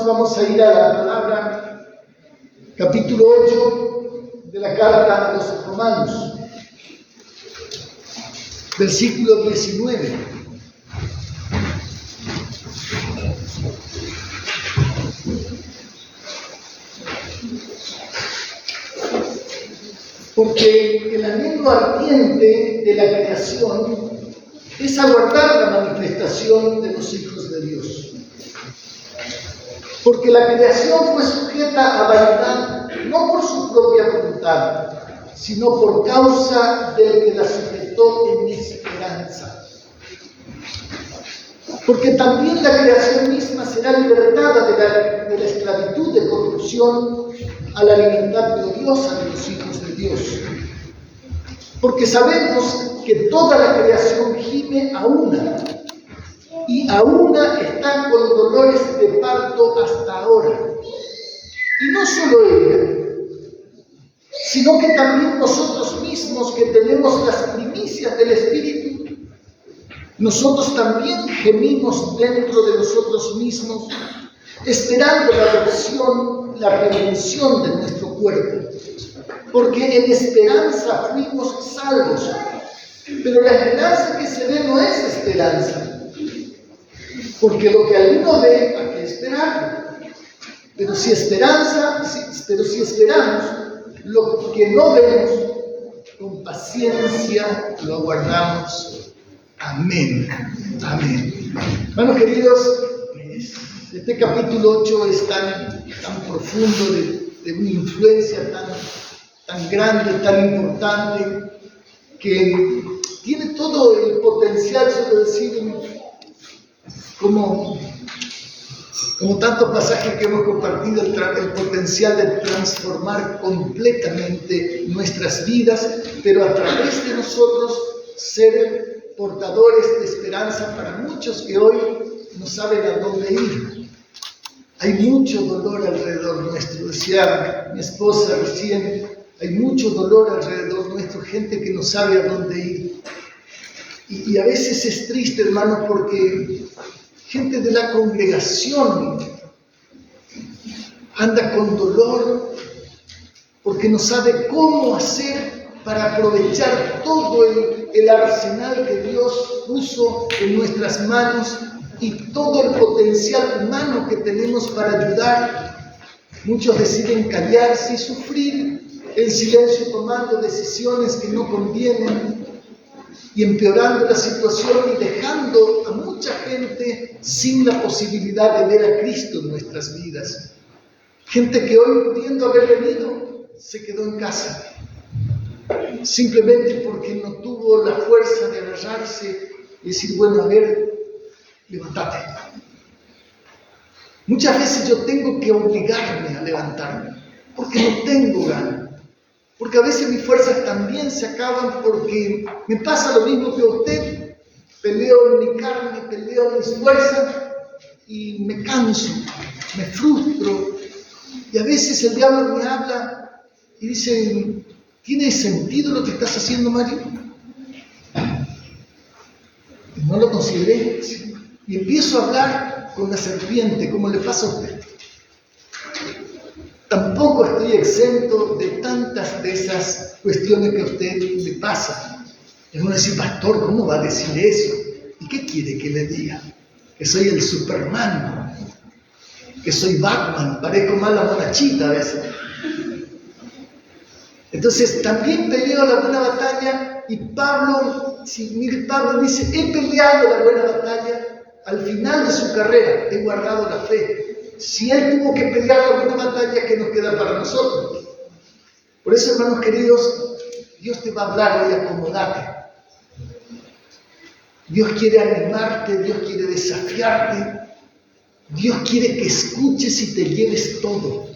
hermanos, vamos a ir a la palabra, capítulo 8 de la carta a los Romanos, versículo 19. Porque el anhelo ardiente de la creación es aguardar la manifestación de los hijos de Dios. Porque la creación fue sujeta a vanidad no por su propia voluntad, sino por causa del que la sujetó en esperanza. Porque también la creación misma será libertada de la esclavitud de corrupción a la libertad gloriosa de los hijos de Dios. Porque sabemos que toda la creación gime a una, y a una está con dolores de parto hasta ahora. Y no solo ella, sino que también nosotros mismos que tenemos las primicias del Espíritu, nosotros también gemimos dentro de nosotros mismos, esperando la adopción, la redención de nuestro cuerpo. Porque en esperanza fuimos salvos. Pero la esperanza que se ve no es esperanza. Porque lo que alguno ve, hay que esperarlo. Pero si esperamos lo que no vemos, con paciencia lo aguardamos. Amén. Amén. Hermanos queridos, este capítulo 8 es tan profundo, de una influencia tan grande, tan importante, que tiene todo el potencial, sobre decir, como tantos pasajes que hemos compartido, el potencial de transformar completamente nuestras vidas, pero a través de nosotros ser portadores de esperanza para muchos que hoy no saben a dónde ir. Hay mucho dolor alrededor nuestro, decía mi esposa recién, hay mucho dolor alrededor nuestro, gente que no sabe a dónde ir. Y a veces es triste, hermano, porque gente de la congregación anda con dolor porque no sabe cómo hacer para aprovechar todo el arsenal que Dios puso en nuestras manos y todo el potencial humano que tenemos para ayudar. Muchos deciden callarse y sufrir en silencio, tomando decisiones que no convienen y empeorando la situación y dejando a mucha gente sin la posibilidad de ver a Cristo en nuestras vidas. Gente que hoy, pudiendo haber venido, se quedó en casa, simplemente porque no tuvo la fuerza de agarrarse y decir, bueno, a ver, levántate. Muchas veces yo tengo que obligarme a levantarme, porque no tengo ganas. Porque a veces mis fuerzas también se acaban porque me pasa lo mismo que a usted. Peleo en mi carne, peleo en mis fuerzas y me canso, me frustro. Y a veces el diablo me habla y dice, ¿tiene sentido lo que estás haciendo, Mario? Y no lo consideré. Y empiezo a hablar con la serpiente, como le pasa a usted. Tampoco estoy exento de tantas de esas cuestiones que a usted le pasan. Y uno dice, pastor, ¿cómo va a decir eso? ¿Y qué quiere que le diga? Que soy el Superman, que soy Batman, parezco más la monachita a veces. Entonces también peleo la buena batalla y Pablo dice, he peleado la buena batalla, al final de su carrera he guardado la fe. Si él tuvo que pelear la buena batalla, ¿qué nos queda para nosotros? Por eso, hermanos queridos, Dios te va a hablar hoy, acomodate. Dios quiere animarte, Dios quiere desafiarte, Dios quiere que escuches y te lleves todo.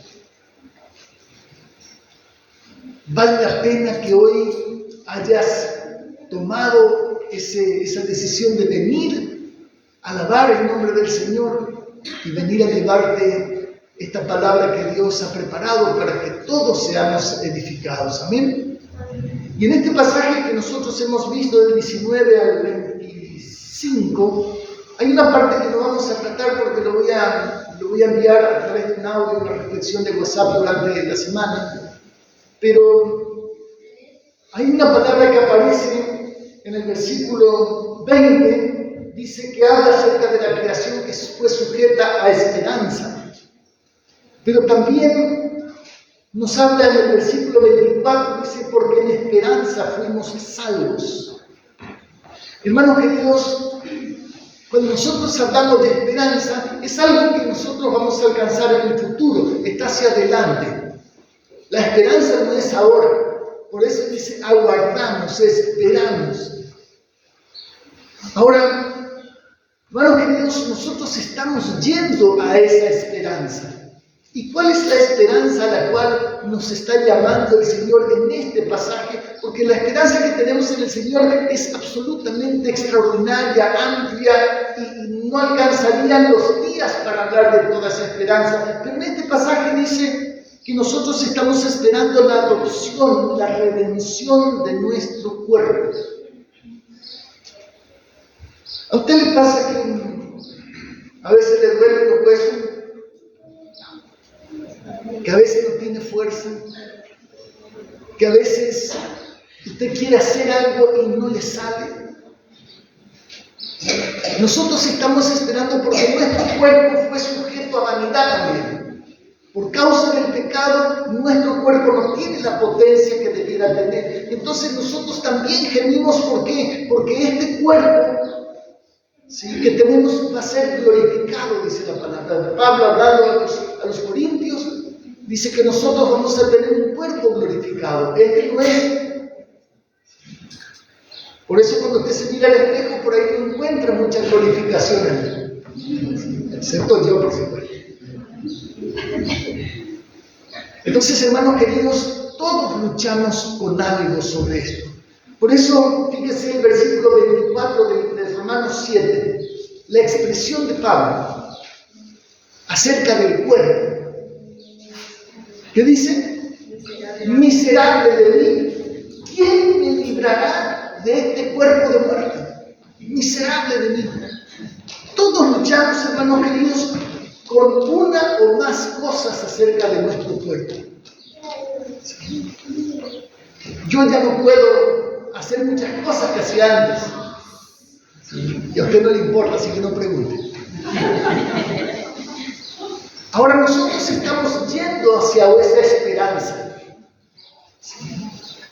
Vale la pena que hoy hayas tomado esa decisión de venir a alabar el nombre del Señor y venir a llevarte esta palabra que Dios ha preparado para que todos seamos edificados. Amén. Y en este pasaje que nosotros hemos visto del 19 al 25, hay una parte que no vamos a tratar porque lo voy a lo voy a enviar a través de un audio, una reflexión de WhatsApp durante la semana, pero hay una palabra que aparece en el versículo 20, dice que habla acerca de la creación que fue sujeta a esperanza, pero también nos habla en el versículo 24, dice, porque en esperanza fuimos salvos. Hermanos queridos, cuando nosotros hablamos de esperanza, es algo que nosotros vamos a alcanzar en el futuro, está hacia adelante. La esperanza no es ahora, por eso dice aguardamos, esperamos. Ahora, hermanos queridos, nosotros estamos yendo a esa esperanza. ¿Y cuál es la esperanza a la cual nos está llamando el Señor en este pasaje? Porque la esperanza que tenemos en el Señor es absolutamente extraordinaria, amplia, y no alcanzarían los días para hablar de toda esa esperanza. Pero en este pasaje dice que nosotros estamos esperando la adopción, la redención de nuestro cuerpo. ¿A usted le pasa que a veces le duelen los huesos? Que a veces no tiene fuerza, que a veces usted quiere hacer algo y no le sale. Nosotros estamos esperando porque nuestro cuerpo fue sujeto a vanidad también. Por causa del pecado, nuestro cuerpo no tiene la potencia que debiera tener. Entonces nosotros también gemimos, ¿por qué? Porque este cuerpo, ¿sí?, que tenemos va a ser glorificado, dice la palabra. Pablo, hablando a los corintios, dice que nosotros vamos a tener un cuerpo glorificado. Este no es. Por eso cuando usted se mira al espejo, por ahí no encuentra mucha glorificación en él. Excepto yo, por supuesto. Entonces, hermanos queridos, todos luchamos con algo sobre esto. Por eso, fíjese el versículo 24 de Romanos 7, la expresión de Pablo acerca del cuerpo. ¿Qué dice? Miserable de mí, ¿quién me librará de este cuerpo de muerte? Miserable de mí. Todos luchamos, hermanos queridos, con una o más cosas acerca de nuestro cuerpo. Yo ya no puedo hacer muchas cosas que hacía antes. Y a usted no le importa, así que no pregunte. Ahora nosotros estamos yendo hacia esa esperanza.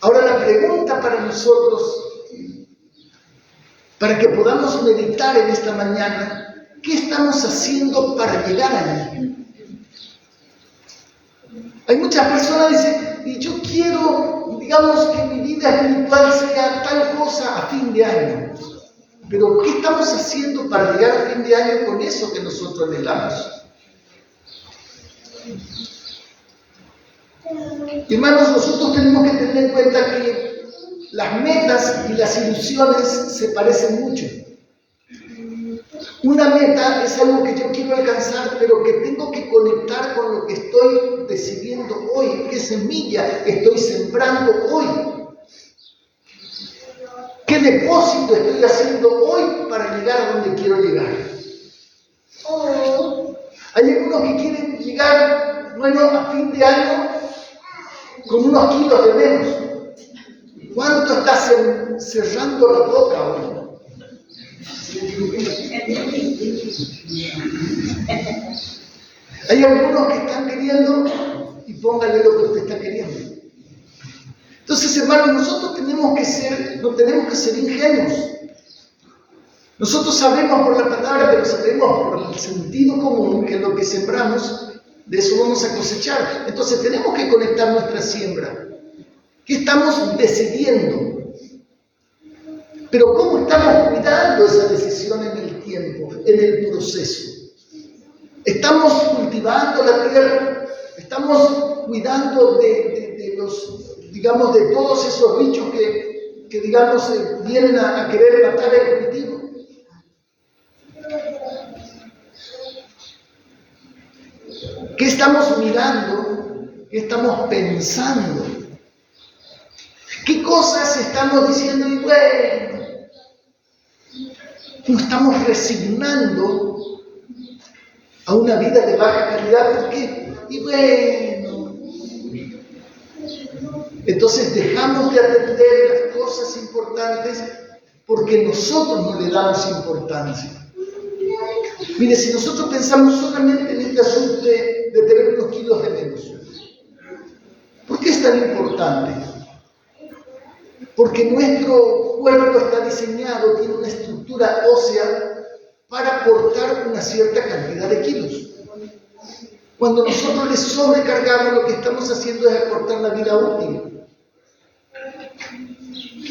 Ahora la pregunta para nosotros, para que podamos meditar en esta mañana, ¿qué estamos haciendo para llegar allí? Hay muchas personas que dicen, y yo quiero, digamos, que mi vida espiritual sea tal cosa a fin de año. Pero ¿qué estamos haciendo para llegar a fin de año con eso que nosotros anhelamos? Hermanos, nosotros tenemos que tener en cuenta que las metas y las ilusiones se parecen mucho. Una meta es algo que yo quiero alcanzar, pero que tengo que conectar con lo que estoy decidiendo hoy, qué semilla estoy sembrando hoy, qué depósito estoy haciendo hoy para llegar a donde quiero llegar. Hay algunos que quieren llegar, bueno, a fin de año con unos kilos de menos. ¿Cuánto estás cerrando la boca hoy? Hay algunos que están queriendo, y póngale lo que usted está queriendo. Entonces, hermanos, nosotros no tenemos que ser ingenuos. Nosotros sabemos por la palabra, pero sabemos por el sentido común que lo que sembramos, de eso vamos a cosechar. Entonces tenemos que conectar nuestra siembra. ¿Qué estamos decidiendo? Pero ¿cómo estamos cuidando esa decisión en el tiempo, en el proceso? ¿Estamos cultivando la tierra? ¿Estamos cuidando de los, digamos, de todos esos bichos que digamos, vienen a querer matar el cultivo? ¿Qué estamos mirando? ¿Qué estamos pensando? ¿Qué cosas estamos diciendo? Y bueno, nos estamos resignando a una vida de baja calidad. ¿Por qué? Y bueno, entonces dejamos de atender las cosas importantes porque nosotros no le damos importancia. Mire, si nosotros pensamos solamente en este asunto de tener unos kilos de menos, ¿por qué es tan importante? Porque nuestro cuerpo está diseñado, tiene una estructura ósea para aportar una cierta cantidad de kilos. Cuando nosotros le sobrecargamos, lo que estamos haciendo es acortar la vida útil.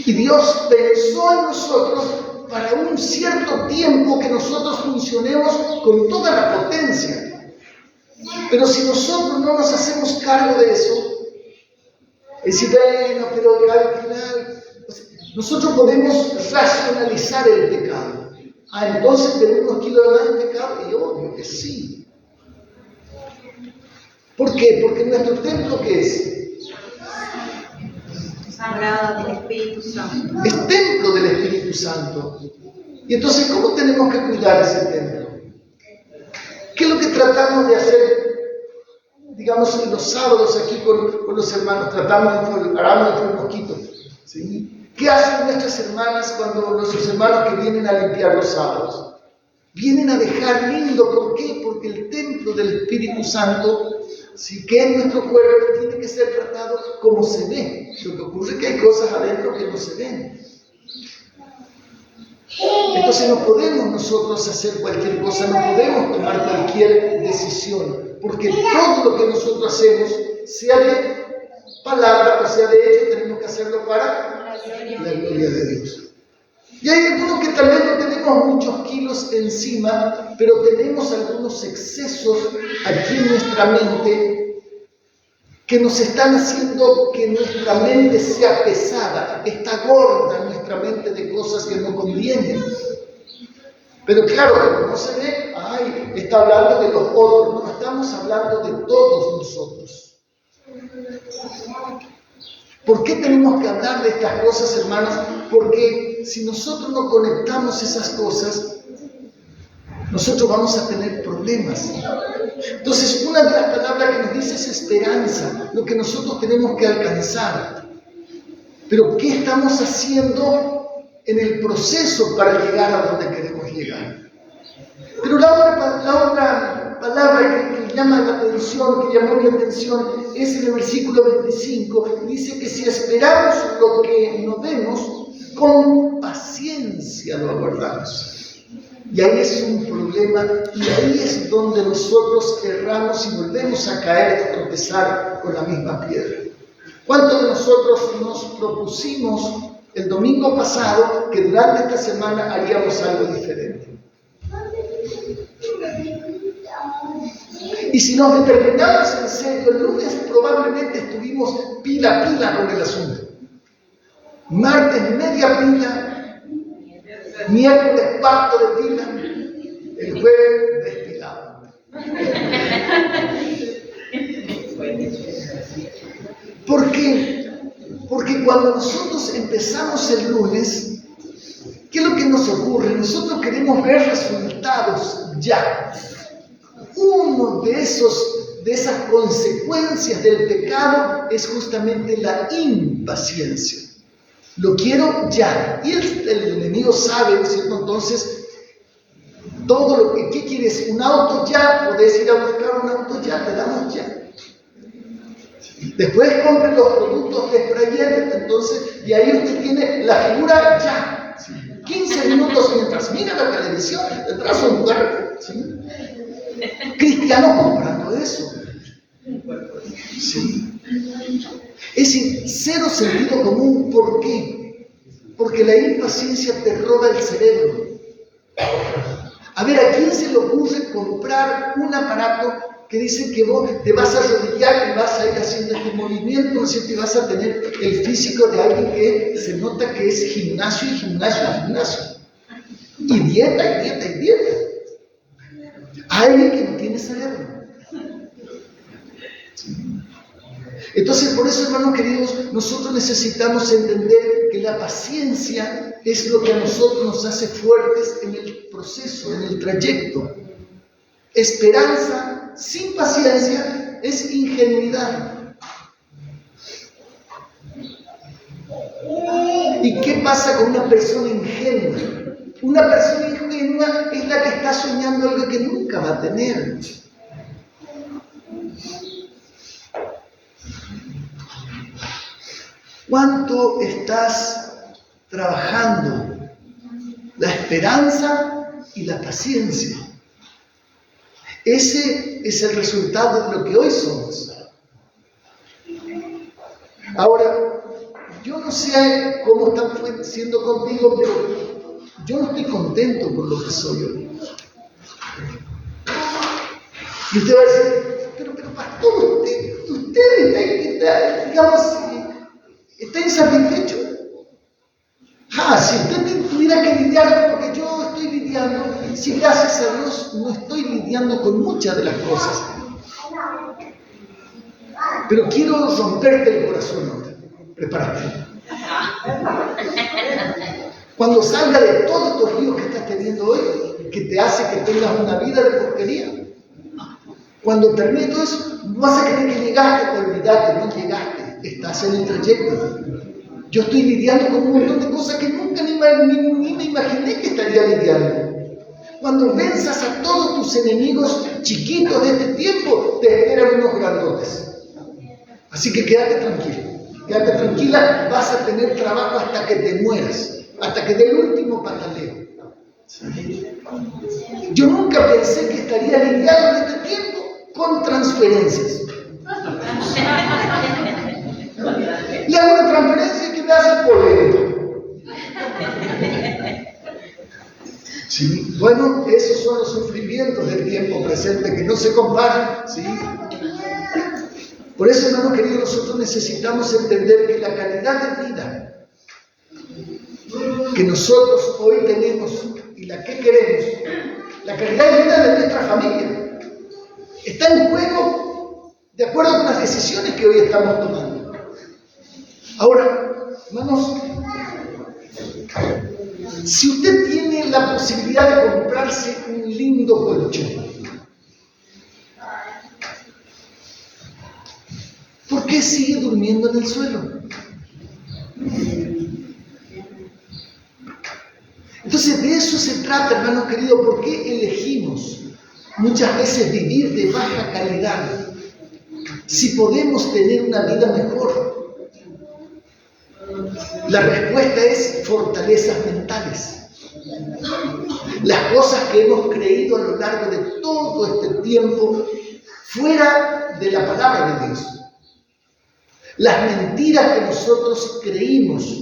Y Dios pensó en nosotros para un cierto tiempo que nosotros funcionemos con toda la potencia. Pero si nosotros no nos hacemos cargo de eso, es decir, bueno, pero al final, nosotros podemos racionalizar el pecado. Entonces tenemos unos kilos más de pecado, y obvio que sí. ¿Por qué? Porque nuestro templo, ¿qué es? Sagrada del Espíritu Santo. Es templo del Espíritu Santo. Y entonces, ¿cómo tenemos que cuidar ese templo? ¿Qué es lo que tratamos de hacer? Digamos, en los sábados aquí con los hermanos, paramos de un poquito. ¿Sí? ¿Qué hacen nuestras hermanas cuando nuestros hermanos que vienen a limpiar los sábados? Vienen a dejar lindo. ¿Por qué? Porque el templo del Espíritu Santo, sí, que es nuestro cuerpo, tiene que ser tratado como se ve. Lo que ocurre es que hay cosas adentro que no se ven. Entonces no podemos nosotros hacer cualquier cosa, no podemos tomar cualquier decisión, porque todo lo que nosotros hacemos, sea de palabra o sea de hecho, tenemos que hacerlo para la gloria de Dios. Y hay algunos que tal vez no tenemos muchos kilos encima, pero tenemos algunos excesos aquí en nuestra mente que nos están haciendo que nuestra mente sea pesada, está gorda nuestra mente de cosas que no convienen. Pero claro, como no se ve, está hablando de los otros, no estamos hablando de todos nosotros. ¿Por qué tenemos que hablar de estas cosas, hermanos? Porque si nosotros no conectamos esas cosas, nosotros vamos a tener problemas. Entonces, una de las palabras que nos dice es esperanza, lo que nosotros tenemos que alcanzar. Pero, ¿qué estamos haciendo en el proceso para llegar a donde queremos llegar? Pero la otra palabra que llama la atención, que llamó mi atención, es en el versículo 25. Dice que si esperamos lo que no vemos, con paciencia lo aguardamos. Y ahí es un problema, y ahí es donde nosotros erramos y volvemos a caer, a tropezar con la misma piedra. ¿Cuántos de nosotros nos propusimos el domingo pasado que durante esta semana haríamos algo diferente? Y si nos determinamos en serio, el lunes probablemente estuvimos pila a pila con el asunto. Martes media pila, miércoles cuarto de pila, el jueves despilado. ¿Por qué? Porque cuando nosotros empezamos el lunes, ¿qué es lo que nos ocurre? Nosotros queremos ver resultados ya. Uno de esas consecuencias del pecado es justamente la impaciencia. Lo quiero ya. Y el enemigo sabe, ¿no es cierto? Entonces, todo lo que, ¿qué quieres? ¿Un auto ya? Podés ir a buscar un auto ya, te damos ya. Después compre los productos de Sprayer, entonces, y ahí usted tiene la figura ya. 15 minutos mientras mira la televisión, detrás de un lugar. ¿Sí? Cristianos comprando eso. ¿Sí? Es decir, cero sentido común. ¿Por qué? Porque la impaciencia te roba el cerebro. A ver, ¿a quién se le ocurre comprar un aparato que dice que vos te vas a arrodillar y vas a ir haciendo este movimiento, ¿no es cierto? Y vas a tener el físico de alguien que se nota que es gimnasio y gimnasio y gimnasio. Y dieta y dieta y dieta. Alguien que no tiene cerebro. Entonces, por eso, hermanos queridos, nosotros necesitamos entender que la paciencia es lo que a nosotros nos hace fuertes en el proceso, en el trayecto. Esperanza sin paciencia es ingenuidad. ¿Y qué pasa con una persona ingenua? Una persona ingenua es la que está soñando algo que nunca va a tener. ¿Cuánto estás trabajando la esperanza y la paciencia? Ese es el resultado de lo que hoy somos. Ahora, yo no sé cómo están siendo contigo, pero yo no estoy contento con lo que soy hoy. Y usted va a decir, pero pastor, usted está insatisfecho. Si usted tuviera que lidiar con lo que yo estoy lidiando, si gracias a Dios no estoy lidiando con muchas de las cosas. Pero quiero romperte el corazón ahora. Prepárate. Cuando salga de todos estos ríos que estás teniendo hoy, que te hace que tengas una vida de porquería, cuando termine todo eso, vas a creer que llegaste, olvídate, no llegaste, estás en el trayecto. Yo estoy lidiando con un montón de cosas que nunca ni me imaginé que estaría lidiando. Cuando venzas a todos tus enemigos chiquitos de este tiempo, te esperan unos grandotes. Así que quédate tranquilo. Quédate tranquila, vas a tener trabajo hasta que te mueras, hasta que dé el último pataleo. Yo nunca pensé que estaría lidiando en este tiempo con transferencias. Y hago una transferencia que me hace polémico. ¿Sí? Bueno, esos son los sufrimientos del tiempo presente que no se comparan. ¿Sí? Por eso, hermanos queridos, nosotros necesitamos entender que la calidad de vida que nosotros hoy tenemos y la que queremos, la calidad de vida de nuestra familia, está en juego de acuerdo con las decisiones que hoy estamos tomando. Ahora, hermanos, si usted tiene la posibilidad de comprarse un lindo colchón, ¿por qué sigue durmiendo en el suelo? Entonces de eso se trata, hermanos queridos. ¿Por qué elegimos muchas veces vivir de baja calidad si podemos tener una vida mejor? La respuesta es fortalezas mentales. Las cosas que hemos creído a lo largo de todo este tiempo fuera de la palabra de Dios. Las mentiras que nosotros creímos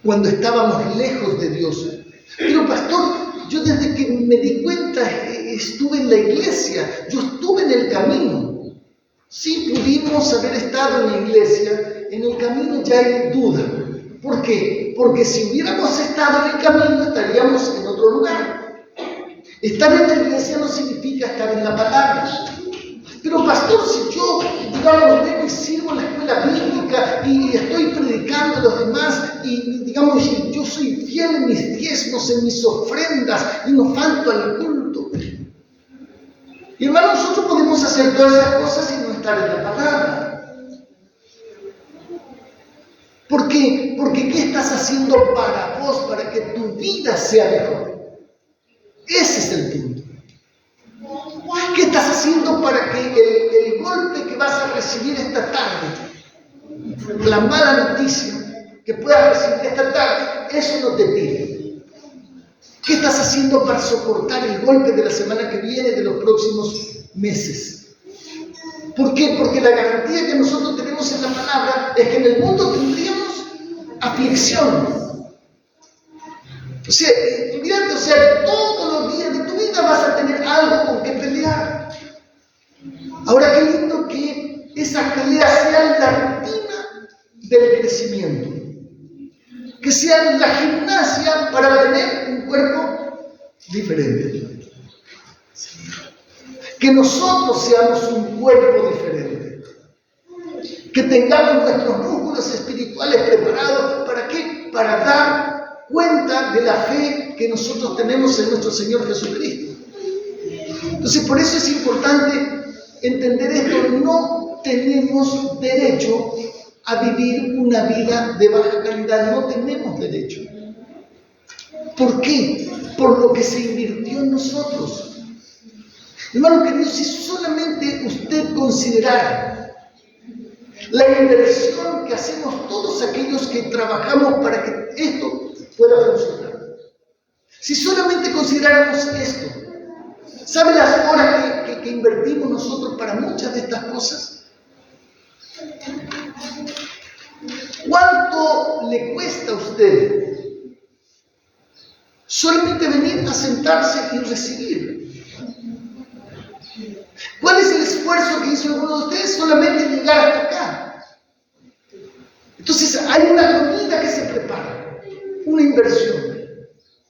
cuando estábamos lejos de Dios. Pero pastor, yo desde que me di cuenta estuve en la iglesia, yo estuve en el camino. Sí, pudimos haber estado en la iglesia, en el camino ya hay duda. ¿Por qué? Porque si hubiéramos estado en el camino estaríamos en otro lugar. Estar en la iglesia no significa estar en la palabra. Pero pastor, si yo, digamos, vengo y sirvo en la escuela bíblica y estoy predicando a los demás y, digamos, yo soy fiel en mis diezmos, en mis ofrendas y no falto al culto. Y hermano, nosotros podemos hacer todas esas cosas y no estar en la palabra. ¿Por qué? Porque ¿qué estás haciendo para vos, para que tu vida sea mejor? Ese es el punto. ¿Qué estás haciendo para que el golpe que vas a recibir esta tarde, la mala noticia que puedas recibir esta tarde, eso no te tire? ¿Qué estás haciendo para soportar el golpe de la semana que viene, de los próximos meses? ¿Por qué? Porque la garantía que nosotros tenemos en la palabra es que en el mundo tendríamos aflicción. O sea, todos los días de tu vida vas a tener algo con que pelear. Ahora, qué lindo que esa pelea sea la rutina del crecimiento. Que sea la gimnasia para tener un cuerpo diferente. Que nosotros seamos un cuerpo diferente. Que tengamos nuestros músculos espirituales preparados. ¿Para qué? Para dar cuenta de la fe que nosotros tenemos en nuestro Señor Jesucristo. Entonces, por eso es importante entender esto. No tenemos derecho a vivir una vida de baja calidad. No tenemos derecho. ¿Por qué? Por lo que se invirtió en nosotros. Hermano querido, si solamente usted considerara la inversión que hacemos todos aquellos que trabajamos para que esto pueda funcionar. Si solamente consideráramos esto, ¿sabe las horas que invertimos nosotros para muchas de estas cosas? ¿Cuánto le cuesta a usted solamente venir a sentarse y recibir? ¿Cuál es el esfuerzo que hizo alguno de ustedes solamente llegar hasta acá? Entonces hay una comida que se prepara, una inversión.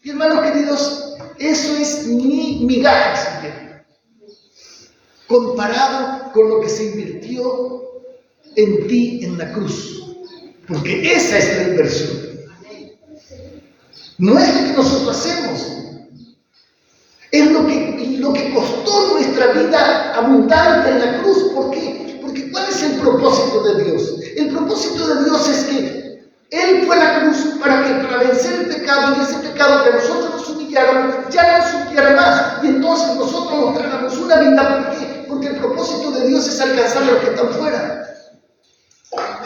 Y hermanos queridos, eso es ni migajas siquiera, comparado con lo que se invirtió en ti en la cruz. Porque esa es la inversión. No es lo que nosotros hacemos. Es lo que costó nuestra vida abundante en la cruz. ¿Por qué? Porque ¿cuál es el propósito de Dios? El propósito de Dios es que Él fue a la cruz para vencer el pecado, y ese pecado que a nosotros nos humillaron, ya no nos humillara más. Y entonces nosotros mostráramos una vida. ¿Por qué? Porque el propósito de Dios es alcanzar a los que están fuera.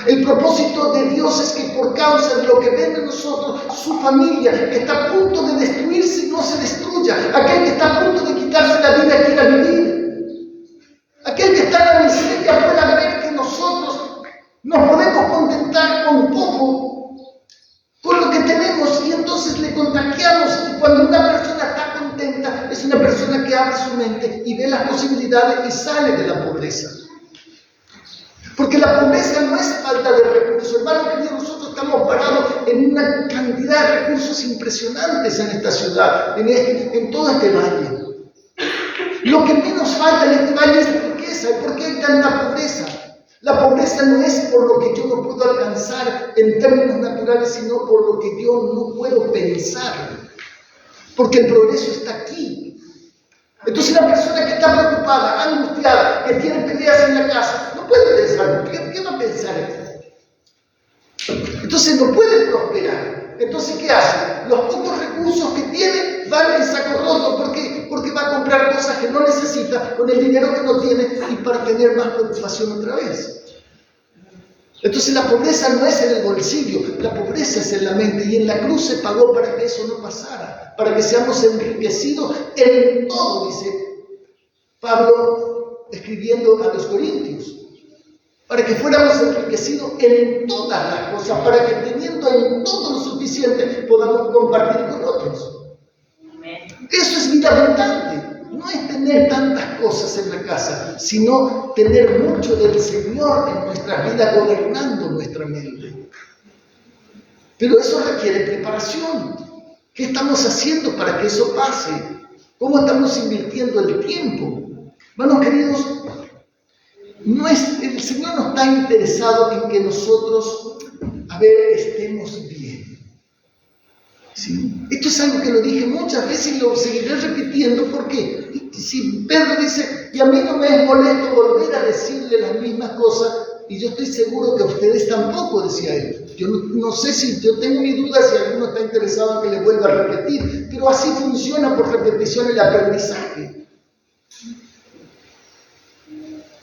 El propósito de Dios es que por causa de lo que ven de nosotros, su familia que está a punto de destruirse no se destruya. Aquel que está a punto de quitarse la vida quiera vivir. Aquel que está en la miseria pueda ver que nosotros nos podemos contentar con poco, con lo que tenemos, y entonces le contagiamos. Y cuando una persona está contenta, es una persona que abre su mente y ve las posibilidades y sale de la pobreza. Porque la pobreza no es falta de recursos. Hermano querido, nosotros estamos parados en una cantidad de recursos impresionantes en esta ciudad, en todo este valle. Lo que menos falta en este valle es riqueza. ¿Y por qué hay tanta pobreza? La pobreza no es por lo que yo no puedo alcanzar en términos naturales, sino por lo que yo no puedo pensar. Porque el progreso está aquí. Entonces la persona que está preocupada, angustiada, que tiene peleas en la casa, no puede pensar. ¿Qué va a pensar esto? Entonces no puede prosperar. Entonces, ¿qué hace? Los pocos recursos que tiene van en saco roto. ¿Por qué? Porque va a comprar cosas que no necesita con el dinero que no tiene y para tener más preocupación otra vez. Entonces la pobreza no es en el bolsillo, la pobreza es en la mente, y en la cruz se pagó para que eso no pasara, para que seamos enriquecidos en todo, dice Pablo escribiendo a los Corintios, para que fuéramos enriquecidos en todas las cosas, para que teniendo en todo lo suficiente podamos compartir con otros. Eso es vida abundante. No es tener tantas cosas en la casa, sino tener mucho del Señor en nuestra vida, gobernando nuestra mente. Pero eso requiere preparación. ¿Qué estamos haciendo para que eso pase? ¿Cómo estamos invirtiendo el tiempo? Hermanos queridos, el Señor no está interesado en que nosotros, estemos bien. ¿Sí? Esto es algo que lo dije muchas veces y lo seguiré repitiendo, porque si Pedro dice, y a mí no me es molesto volver a decirle las mismas cosas, y yo estoy seguro que a ustedes tampoco, decía él. Yo no sé si, yo tengo mi duda si alguno está interesado en que le vuelva a repetir, pero así funciona por repetición el aprendizaje.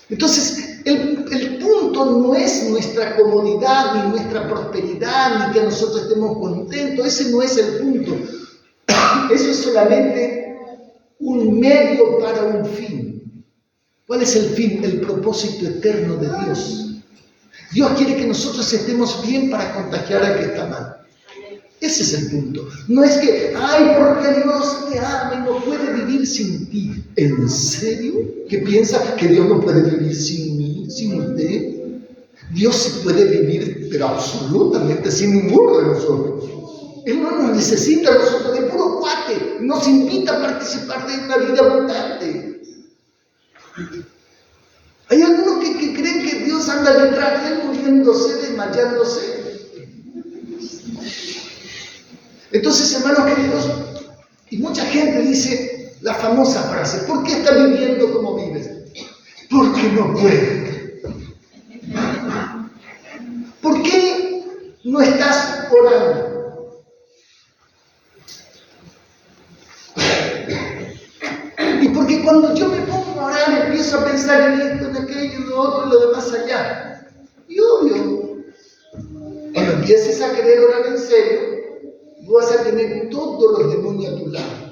Entonces, el punto no es nuestra comodidad, ni nuestra prosperidad, ni que nosotros estemos contentos. Ese no es el punto. Eso es solamente un medio para un fin. ¿Cuál es el fin? El propósito eterno de Dios. Dios quiere que nosotros estemos bien para contagiar al que está mal. Ese es el punto. No es que, porque Dios te ama y no puede vivir sin ti. ¿En serio? ¿Qué piensa? ¿Que Dios no puede vivir sin mí, sin usted? Dios sí puede vivir, pero absolutamente sin ninguno de nosotros. Él no nos necesita a nosotros, de puro cuate. Nos invita a participar de una vida abundante. Hay algunos que creen que Dios anda detrás de él muriéndose, desmayándose. Entonces, hermanos queridos, y mucha gente dice, la famosa frase, ¿por qué estás viviendo como vives? Porque no puedes. ¿Por qué no estás orando? Y porque cuando yo me pongo a orar empiezo a pensar en esto, en aquello, en lo otro y lo demás allá. Y obvio, cuando empieces a querer orar en serio, vas a tener todos los demonios a tu lado.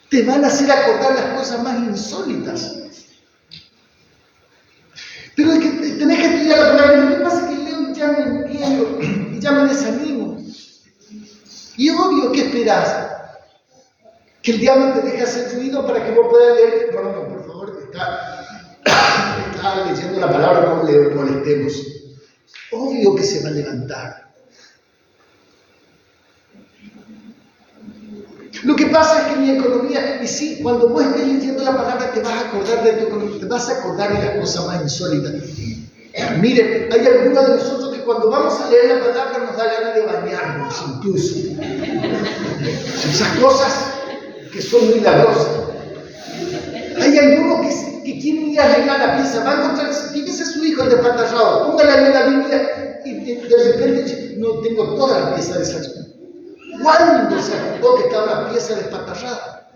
Te van a hacer acordar las cosas más insólitas. Pero es que tenés que estudiar la palabra. Lo que pasa es que leo y ya no entiendo, y ya me desanimo. Y obvio, ¿qué esperás? ¿Que el diablo te deje hacer ruido para que vos puedas leer? No, por favor, está leyendo la palabra, no le molestemos. Obvio que se va a levantar. Lo que pasa es que mi economía, y sí, cuando vos estés leyendo la palabra te vas a acordar de tu economía, te vas a acordar de las cosas más insólitas. Miren, hay algunos de nosotros que cuando vamos a leer la palabra nos da ganas de bañarnos incluso. Esas cosas que son milagrosas. Hay algunos que quieren ir a arreglar la pieza, van a encontrar, fíjese a su hijo el despatarrado, póngale en la Biblia y de repente no tengo toda la pieza de esa. ¿Cuándo se acordó que estaba la pieza despatarrada?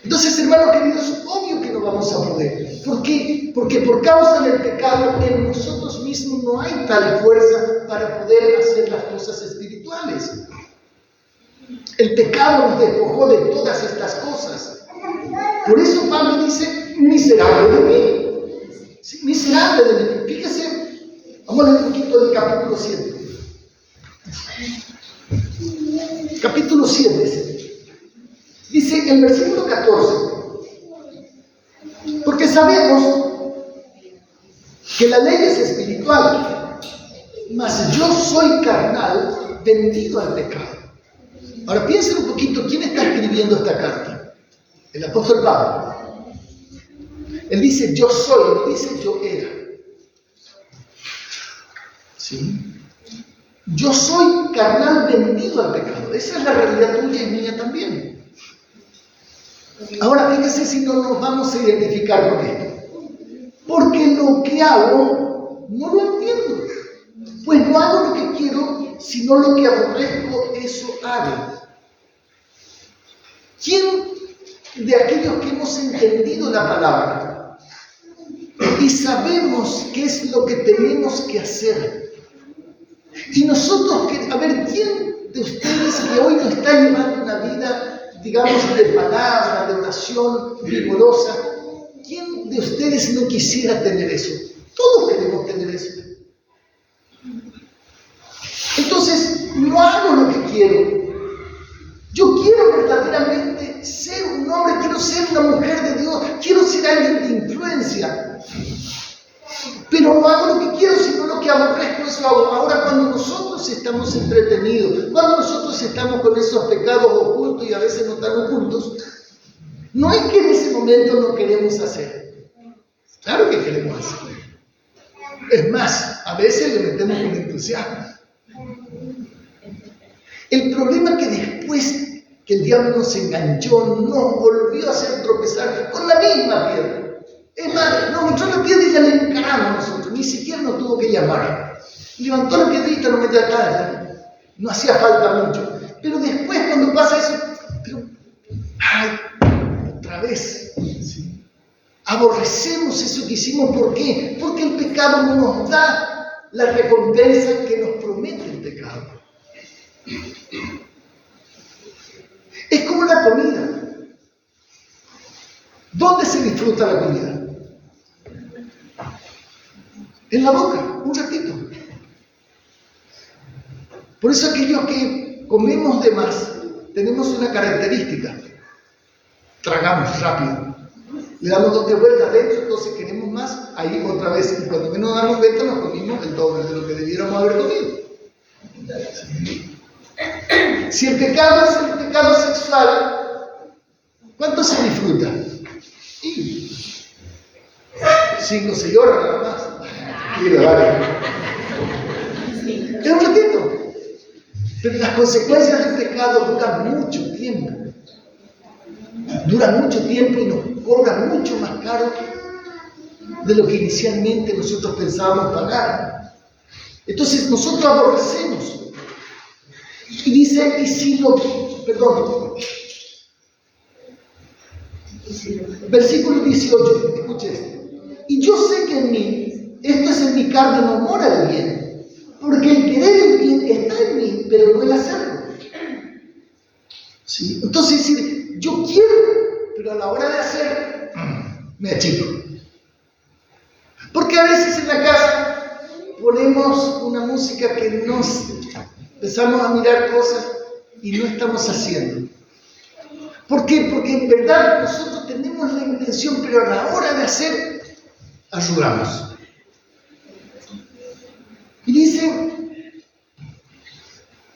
Entonces, hermanos queridos, obvio que no vamos a poder. ¿Por qué? Porque por causa del pecado en nosotros mismos no hay tal fuerza para poder hacer las cosas espirituales. El pecado nos despojó de todas estas cosas. Por eso Pablo dice, miserable de mí. Sí, miserable de mí. Fíjese, vamos a leer un poquito del capítulo 7. Capítulo 7. Dice en el versículo 14. Porque sabemos que la ley es espiritual, mas yo soy carnal, vendido al pecado. Ahora piensen un poquito, ¿quién está escribiendo esta carta? El apóstol Pablo. Él dice yo soy, no dice yo era. ¿Sí? Yo soy carnal vendido al pecado. Esa es la realidad tuya y mía también. Ahora fíjense si no nos vamos a identificar con esto. Porque lo que hago no lo entiendo. Pues no hago lo que quiero, sino lo que aborrezco, eso hago. ¿Quién de aquellos que hemos entendido la palabra y sabemos qué es lo que tenemos que hacer? Y nosotros, a ver, ¿quién de ustedes que hoy no está llevando una vida, digamos, de palabra, de oración vigorosa, quién de ustedes no quisiera tener eso? Todos queremos tener eso. Entonces, no hago lo que quiero. Yo quiero verdaderamente ser un hombre, quiero ser una mujer de Dios, quiero ser alguien de influencia. Pero no hago lo que quiero, sino lo que aborrezco, eso hago. Ahora, cuando nosotros estamos entretenidos, cuando nosotros estamos con esos pecados ocultos y a veces no tan ocultos, no es que en ese momento no queremos hacer. Claro que queremos hacer. Es más, a veces le metemos con entusiasmo. El problema es que después que el diablo nos enganchó, nos volvió a hacer tropezar con la misma piedra. Es más, nos echó la piedra y ya le encaramos nosotros, ni siquiera nos tuvo que llamar. Levantó la piedrita, no metió atrás, no hacía falta mucho. Pero después cuando pasa eso, otra vez, ¿sí? Aborrecemos eso que hicimos, ¿por qué? Porque el pecado no nos da la recompensa que nos promete el pecado. Es como la comida. ¿Dónde se disfruta la comida? En la boca, un ratito. Por eso aquellos que comemos de más, tenemos una característica. Tragamos rápido. Le damos 2 vueltas adentro, entonces queremos más, ahí otra vez. Y cuando menos damos cuenta, nos comimos el doble de lo que debiéramos haber comido. Si el pecado es el pecado sexual, ¿cuánto se disfruta? Y 5 o 6 horas nada más. Es un ratito. Pero las consecuencias del pecado duran mucho tiempo. dura mucho tiempo y nos cobra mucho más caro de lo que inicialmente nosotros pensábamos pagar. Entonces nosotros aborrecemos. Y dice, versículo 18, escuche esto. Y yo sé que en mí, esto es en mi carne, no mora el bien, porque el querer el bien está en mí, pero no el hacerlo. ¿Sí? Entonces, yo quiero, pero a la hora de hacer, me achico. Porque a veces en la casa ponemos una música que empezamos a mirar cosas y no estamos haciendo. ¿Por qué? Porque en verdad nosotros tenemos la intención, pero a la hora de hacer, arrugamos. Y dice,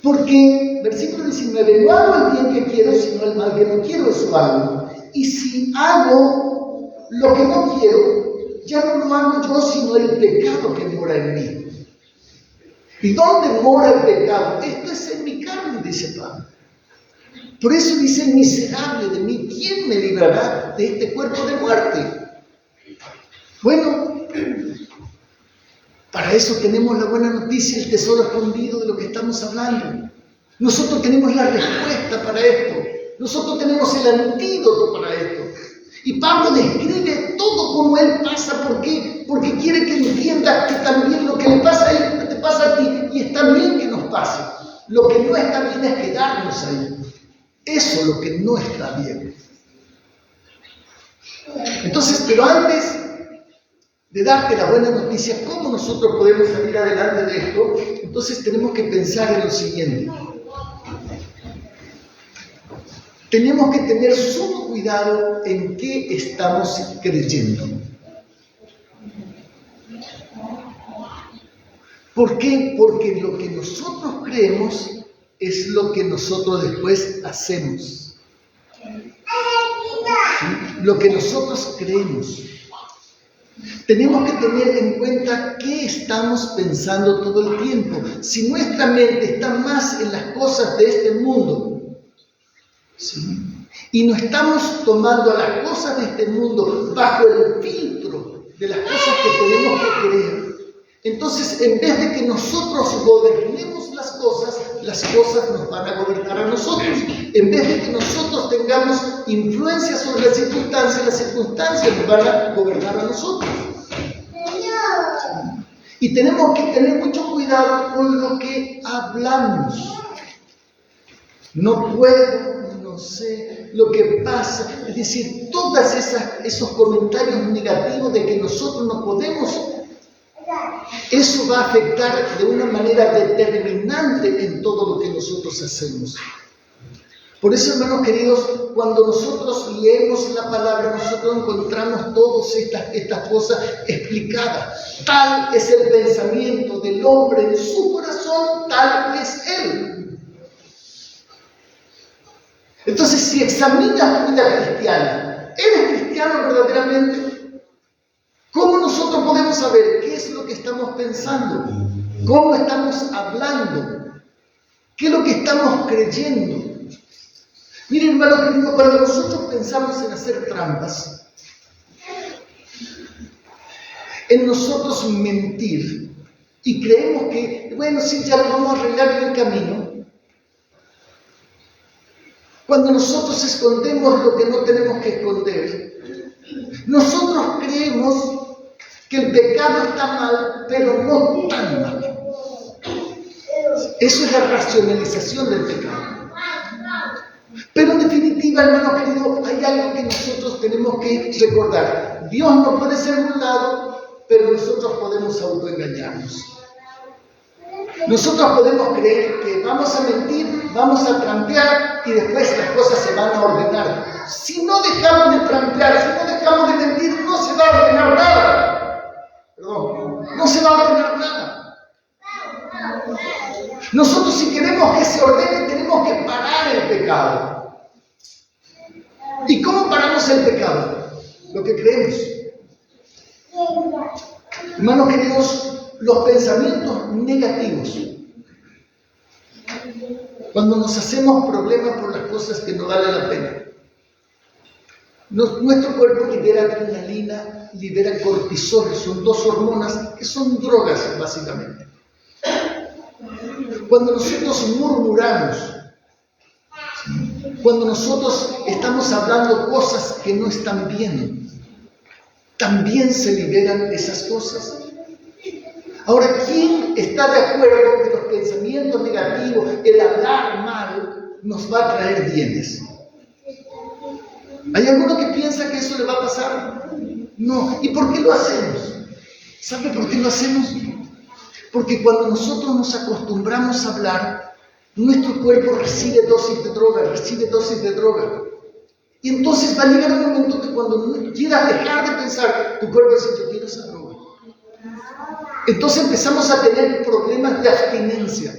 porque, versículo 19, no hago el bien que quiero, sino el mal que no quiero, eso hago. Y si hago lo que no quiero, ya no lo hago yo, sino el pecado que mora en mí. ¿Y dónde mora el pecado? Esto es en mi carne, dice Pablo. Por eso dice, miserable de mí, ¿quién me librará de este cuerpo de muerte? Bueno, para eso tenemos la buena noticia, el tesoro escondido de lo que estamos hablando. Nosotros tenemos la respuesta para esto. Nosotros tenemos el antídoto para esto. Y Pablo describe todo como él pasa. ¿Por qué? Porque quiere que entiendas que también lo que le pasa a él te pasa a ti. Y está bien que nos pase. Lo que no está bien es quedarnos ahí. Eso es lo que no está bien. Entonces, pero antes de darte la buena noticia, ¿cómo nosotros podemos salir adelante de esto? Entonces tenemos que pensar en lo siguiente. Tenemos que tener sumo cuidado en qué estamos creyendo. ¿Por qué? Porque lo que nosotros creemos es lo que nosotros después hacemos. ¿Sí? Lo que nosotros creemos. Tenemos que tener en cuenta qué estamos pensando todo el tiempo. Si nuestra mente está más en las cosas de este mundo, ¿sí?, y no estamos tomando las cosas de este mundo bajo el filtro de las cosas que tenemos que creer, entonces en vez de que nosotros gobernemos las cosas nos van a gobernar a nosotros. En vez de que nosotros tengamos influencia sobre las circunstancias nos van a gobernar a nosotros. Y tenemos que tener mucho cuidado con lo que hablamos. No puedo, no sé, lo que pasa. Es decir, todos esos comentarios negativos de que nosotros no podemos, eso va a afectar de una manera determinante en todo lo que nosotros hacemos. Por eso, hermanos queridos, cuando nosotros leemos la palabra, nosotros encontramos todas estas cosas explicadas. Tal es el pensamiento del hombre en su corazón, tal es él. Entonces, si examinas tu vida cristiana, ¿eres cristiano verdaderamente? ¿Cómo nosotros podemos saber qué es lo que estamos pensando? ¿Cómo estamos hablando? ¿Qué es lo que estamos creyendo? Miren, hermano querido, cuando nosotros pensamos en hacer trampas, en nosotros mentir, y creemos que, bueno, sí, ya lo vamos a arreglar en el camino, cuando nosotros escondemos lo que no tenemos que esconder, nosotros creemos que el pecado está mal, pero no tan mal. Eso es la racionalización del pecado. Pero en definitiva, hermano querido, hay algo que nosotros tenemos que recordar. Dios no puede ser burlado, pero nosotros podemos autoengañarnos. Nosotros podemos creer que vamos a mentir, vamos a trampear y después las cosas se van a ordenar. Si no dejamos de trampear, si no dejamos de mentir, no se va a ordenar nada. Perdón, no se va a ordenar nada. Nosotros, si queremos que se ordene, tenemos que parar el pecado. ¿Y cómo paramos el pecado? Lo que creemos. Hermanos queridos, los pensamientos negativos, cuando nos hacemos problemas por las cosas que no vale la pena, Nuestro cuerpo libera adrenalina, libera cortisol, son dos hormonas que son drogas básicamente. Cuando nosotros murmuramos, cuando nosotros estamos hablando cosas que no están bien, también se liberan esas cosas. Ahora, ¿quién está de acuerdo que los pensamientos negativos, el hablar mal, nos va a traer bienes? ¿Hay alguno que piensa que eso le va a pasar? No. ¿Y por qué lo hacemos? ¿Sabe por qué lo hacemos? Porque cuando nosotros nos acostumbramos a hablar, nuestro cuerpo recibe dosis de droga. Y entonces va a llegar un momento que cuando quieras dejar de pensar, tu cuerpo dice, yo quiero esa droga. Entonces empezamos a tener problemas de abstinencia.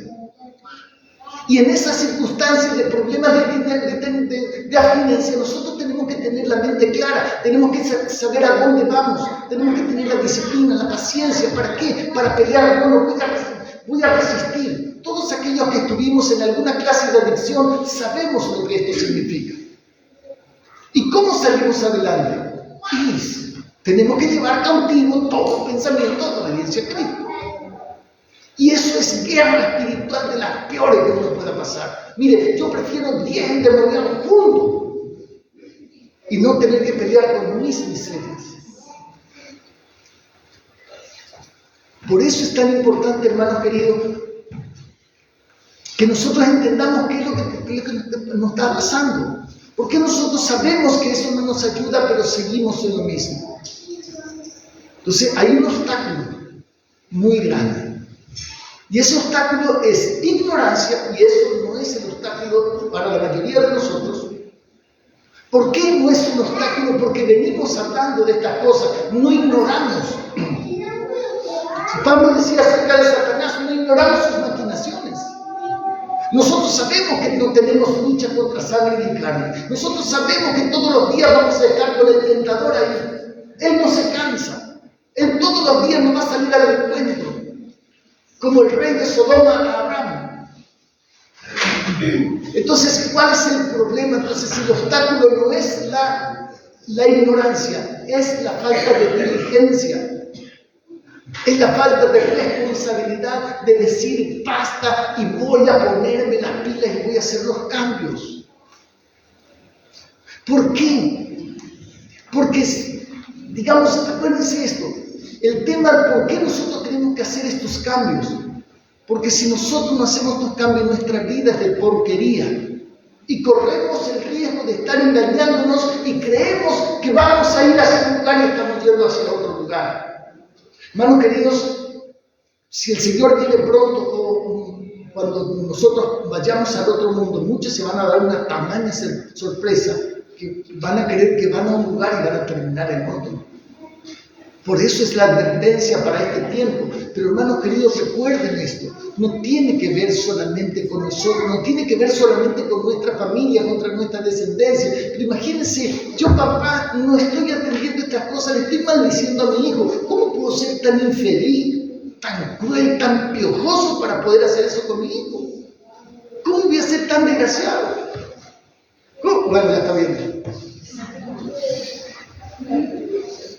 Y en esas circunstancias de problemas de abstinencia, nosotros tenemos que tener la mente clara, tenemos que saber a dónde vamos, tenemos que tener la disciplina, la paciencia. ¿Para qué? Para pelear. Bueno, voy a resistir. Todos aquellos que estuvimos en alguna clase de adicción sabemos lo que esto significa. ¿Y cómo salimos adelante? Tenemos que llevar cautivo todo pensamiento de obediencia a Cristo. Y eso es guerra espiritual de las peores que uno pueda pasar. Mire, yo prefiero 10 endemoniados juntos y no tener que pelear con mis miserias. Por eso es tan importante, hermanos queridos, que nosotros entendamos qué es lo que nos está pasando. Porque nosotros sabemos que eso no nos ayuda, pero seguimos en lo mismo. Entonces hay un obstáculo muy grande. Y ese obstáculo es ignorancia, y eso no es el obstáculo para la mayoría de nosotros. ¿Por qué no es un obstáculo? Porque venimos hablando de estas cosas, no ignoramos. Pablo decía acerca de Satanás, no ignoramos sus maquinaciones. Nosotros sabemos que no tenemos lucha contra sangre y carne. Nosotros sabemos que todos los días vamos a estar con el tentador ahí. Él no se cansa. Él todos los días nos va a salir al encuentro. Como el rey de Sodoma a Abraham. Entonces, ¿cuál es el problema? Entonces, el obstáculo no es la ignorancia, es la falta de diligencia. Es la falta de responsabilidad de decir basta y voy a ponerme las pilas y voy a hacer los cambios. ¿Por qué? Porque, digamos, acuérdense esto, el tema por qué nosotros tenemos que hacer estos cambios. Porque si nosotros no hacemos estos cambios, nuestra vida es de porquería. Y corremos el riesgo de estar engañándonos y creemos que vamos a ir hacia un lugar y estamos yendo hacia otro lugar. Hermanos queridos, si el Señor viene pronto o cuando nosotros vayamos al otro mundo, muchos se van a dar una tamaña sorpresa que van a creer que van a un lugar y van a terminar en otro. Por eso es la advertencia para este tiempo. Pero hermanos queridos, recuerden esto. No tiene que ver solamente con nosotros, no tiene que ver solamente con nuestra familia, con nuestra descendencia. Pero imagínense, yo papá no estoy atendiendo estas cosas, le estoy maldiciendo a mi hijo. ¿Cómo puedo ser tan infeliz, tan cruel, tan piojoso para poder hacer eso con mi hijo? ¿Cómo voy a ser tan desgraciado? Bueno, ya está bien.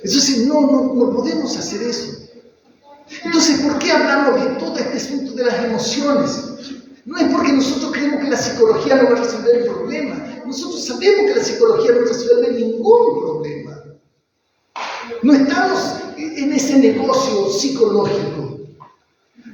Entonces, no podemos hacer eso. Entonces, ¿por qué hablamos de todo este asunto de las emociones? No es porque nosotros creemos que la psicología no va a resolver el problema. Nosotros sabemos que la psicología no resuelve ningún problema. No estamos en ese negocio psicológico.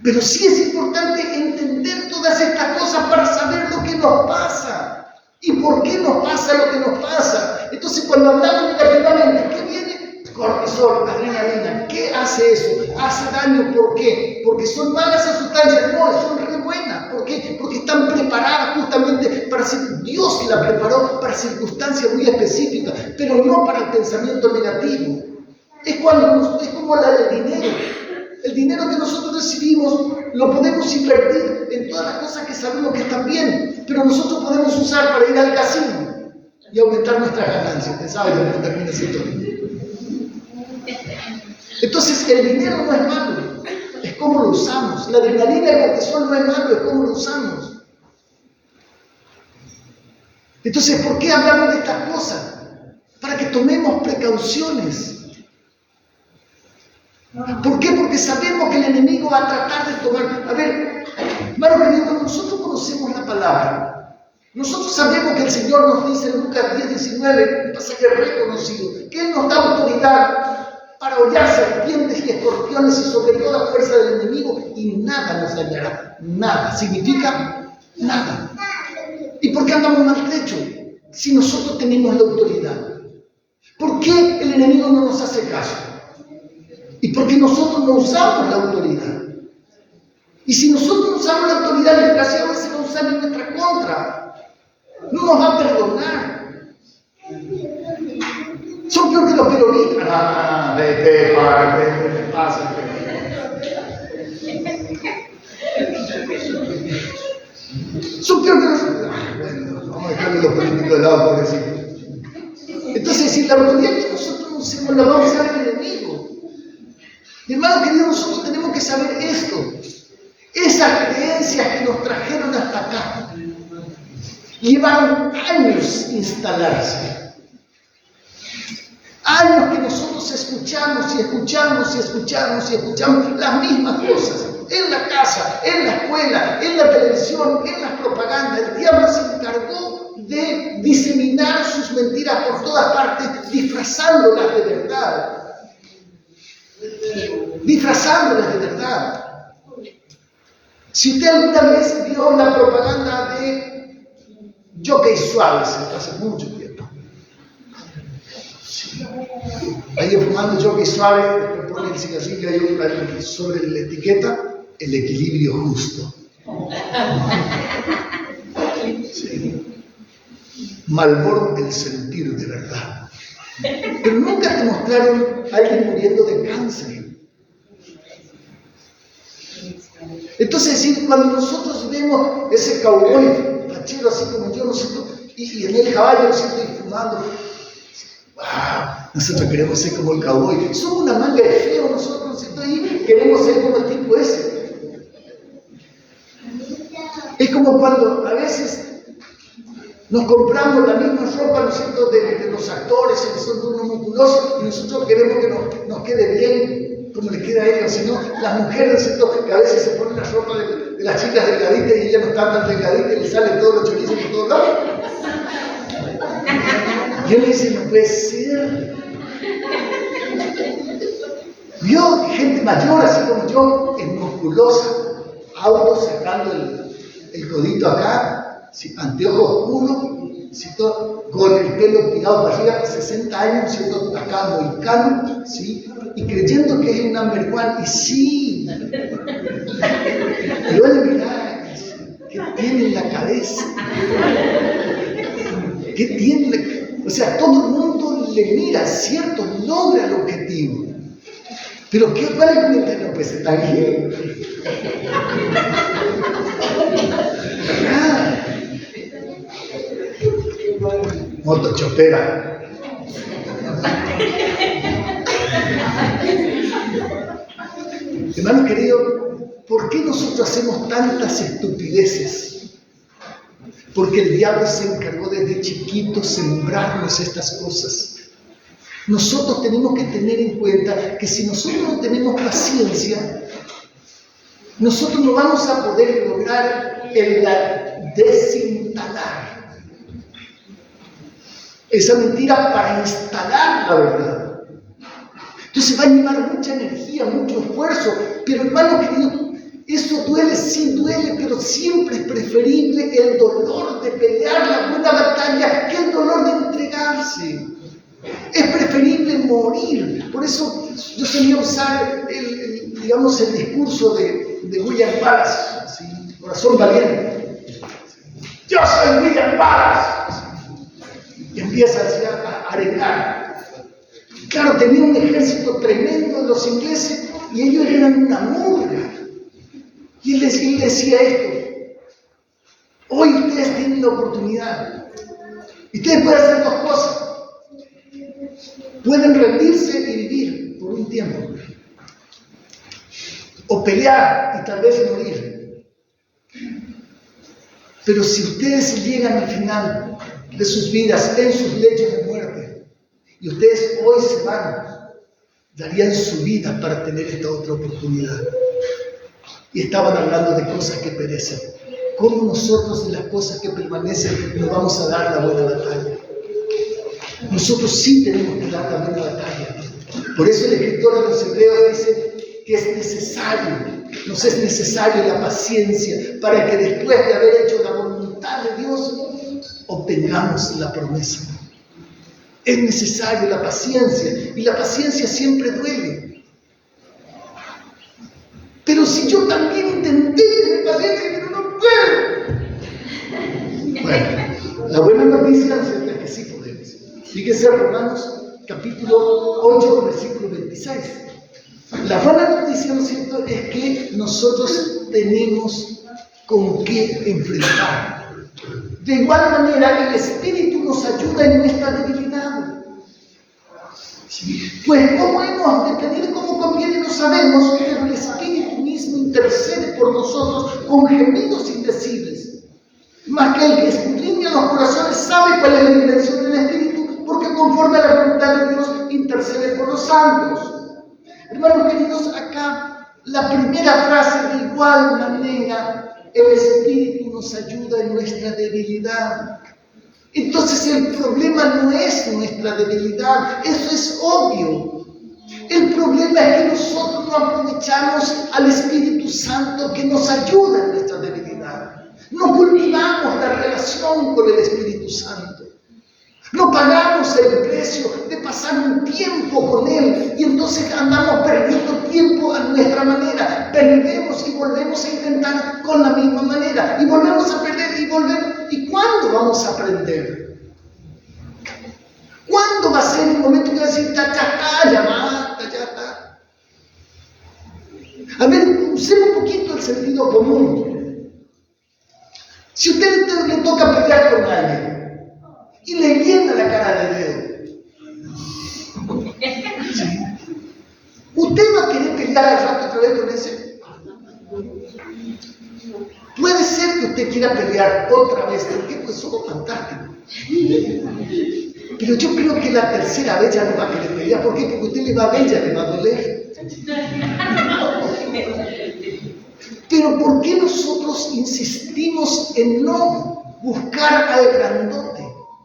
Pero sí es importante entender todas estas cosas para saber lo que nos pasa. ¿Y por qué nos pasa lo que nos pasa? Entonces, cuando hablamos negativamente, ¿qué viene? Cortisol, adrenalina. ¿Qué hace eso? Hace daño. ¿Por qué? Porque son malas esas sustancias. No, son re buenas. ¿Por qué? Porque están preparadas justamente para ser. Dios la preparó para circunstancias muy específicas, pero no para el pensamiento negativo. Es como el dinero. El dinero que nosotros recibimos lo podemos invertir en todas las cosas que sabemos que están bien, pero nosotros podemos usar para ir al casino y aumentar nuestras ganancias. ¿Usted sabe cómo termina esa historia? Entonces, el dinero no es malo, es cómo lo usamos. La adrenalina y el cortisol no es malo, es cómo lo usamos. Entonces, ¿por qué hablamos de estas cosas? para que tomemos precauciones. ¿Por qué? Porque sabemos que el enemigo va a tratar de tomar. A ver, hermano querido, nosotros conocemos la palabra. Nosotros sabemos que el Señor nos dice en Lucas 10:19, un pasaje reconocido, que Él nos da autoridad para hollar serpientes y escorpiones y sobre toda fuerza del enemigo y nada nos dañará. Nada. Significa nada. ¿Y por qué andamos maltrechos? Si nosotros tenemos la autoridad. ¿Por qué el enemigo no nos hace caso? Y porque nosotros no usamos la autoridad. Y si nosotros no usamos la autoridad, el desgraciado se va a usar en nuestra contra. No nos va a perdonar. Son peor que los peronistas. Vete pasa. Son peor que los... Bueno, vamos a dejarle los políticos de lado, pobrecito. Entonces, si la autoridad que nosotros no usemos, la vamos a usar el enemigo. Mi hermano querido, nosotros tenemos que saber esto. Esas creencias que nos trajeron hasta acá llevaron años instalarse. Años que nosotros escuchamos las mismas cosas. En la casa, en la escuela, en la televisión, en las propagandas. El diablo se encargó de diseminar sus mentiras por todas partes, disfrazándolas de verdad. Si usted alguna vez vio la propaganda de Jockey Suaves, hace mucho tiempo. Ahí fumando Jockey Suave, después pone el cigarrillo ahí sobre la etiqueta, el equilibrio justo. Sí. Marlboro, el sentir de verdad. Pero nunca te mostraron a alguien muriendo de cáncer. Entonces, cuando nosotros vemos ese cowboy fachero así como yo, y en el caballo, y fumando, wow, nosotros queremos ser como el cowboy. Somos una manga de feo, nosotros, y queremos ser como el tipo ese. Es como cuando a veces nos compramos la misma ropa, ¿no es cierto?, de los actores, que son unos musculosos, y nosotros queremos que nos quede bien como le queda a ellos, sino las mujeres, ¿no es cierto?, que a veces se ponen la ropa de las chicas delgaditas y ellas no están tan delgaditas y les salen todos los chorizos por todos lados. Y él dice, no puede ser. Vio gente mayor, así como yo, es musculosa, autos sacando el codito acá, ¿sí? Anteojos oscuros, ¿sí? Con el pelo tirado para arriba, 60 años, ¿cierto? Acá mohicano, ¿sí? Y creyendo que es un number one, y sí. Pero él mirá, ¿qué tiene en la cabeza? ¿Qué tiene? O sea, todo el mundo le mira, ¿cierto? Logra el objetivo. Pero ¿cuál es el comentario? Pues está bien. Motochopera. Hermano querido, ¿por qué nosotros hacemos tantas estupideces? Porque el diablo se encargó desde chiquitos sembrarnos estas cosas. Nosotros tenemos que tener en cuenta que si nosotros no tenemos paciencia, nosotros no vamos a poder lograr el desinstalar esa mentira para instalar la verdad. Entonces va a llevar mucha energía, mucho esfuerzo, pero hermano querido, eso duele, sí duele, pero siempre es preferible el dolor de pelear la buena batalla que el dolor de entregarse. Es preferible morir. Por eso yo solía usar el discurso de William Wallace, ¿sí? Corazón valiente. Yo soy William Wallace. Y empieza a arenar. Claro, tenía un ejército tremendo los ingleses y ellos eran una murga. Y él decía esto: hoy ustedes tienen la oportunidad. Y ustedes pueden hacer dos cosas. Pueden rendirse y vivir por un tiempo. O pelear y tal vez morir. Pero si ustedes llegan al final de sus vidas en sus lechos de muerte, Y ustedes hoy se van, darían su vida para tener esta otra oportunidad. Y estaban hablando de cosas que perecen. ¿Cómo nosotros de las cosas que permanecen nos vamos a dar la buena batalla? Nosotros sí tenemos que dar la buena batalla. Por eso el escritor de los Hebreos dice que es necesario, nos es necesario la paciencia para que después de haber hecho la voluntad de Dios, obtengamos la promesa. Es necesario la paciencia, y la paciencia siempre duele. Pero si yo también intenté tener paciencia, pero no puedo. Bueno, la buena noticia es que sí podemos. Fíjense Romanos capítulo 8, versículo 26. La buena noticia, ¿no es cierto?, es que nosotros tenemos con qué enfrentar. De igual manera, el Espíritu nos ayuda en nuestra debilidad. ¿Sí? Pues cómo hemos de pedir como conviene no sabemos, pero el Espíritu mismo intercede por nosotros con gemidos indecibles. Mas que el que escudriña los corazones sabe cuál es la intención del Espíritu, porque conforme a la voluntad de Dios intercede por los santos. Hermanos queridos, acá la primera frase, de igual manera, el Espíritu nos ayuda en nuestra debilidad. Entonces el problema no es nuestra debilidad, eso es obvio. El problema es que nosotros no aprovechamos al Espíritu Santo que nos ayuda en nuestra debilidad. No cultivamos la relación con el Espíritu Santo. No pagamos el precio de pasar un tiempo con Él y entonces andamos perdiendo tiempo a nuestra manera. Perdemos y volvemos a intentar con la misma manera y volvemos a perder y volvemos. ¿Y cuándo vamos a aprender? ¿Cuándo va a ser el momento que va a decir, ya está, ya basta, ya está? A ver, usemos un poquito el sentido común. Si a usted le toca pelear con alguien y le llena la cara de dedo, ¿sí?, ¿usted va a querer pelear al rato otra vez con ese? Puede ser que usted quiera pelear otra vez, porque pues somos fantásticos. Pero yo creo que la tercera vez ya no va a querer pelear. ¿Por qué? Porque usted le va a ver, ya le va a doler. Pero ¿por qué nosotros insistimos en no buscar al grandote?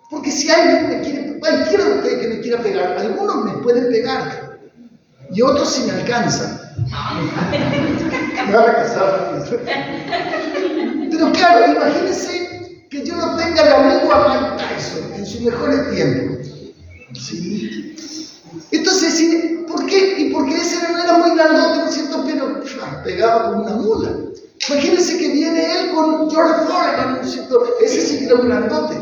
Porque si alguien me quiere, cualquiera de ustedes que me quiera pegar, algunos me pueden pegar y otros sí me alcanzan. Me van a casar. Pero claro, imagínense que yo no tenga el amigo a Mike Tyson en sus mejores tiempos. ¿Sí? Entonces, ¿sí? ¿Por qué? Y porque ese no era muy grandote, ¿no es cierto? Pero pegaba como una mula. Imagínense que viene él con George Foreman, ¿no es cierto? Ese sí era un grandote.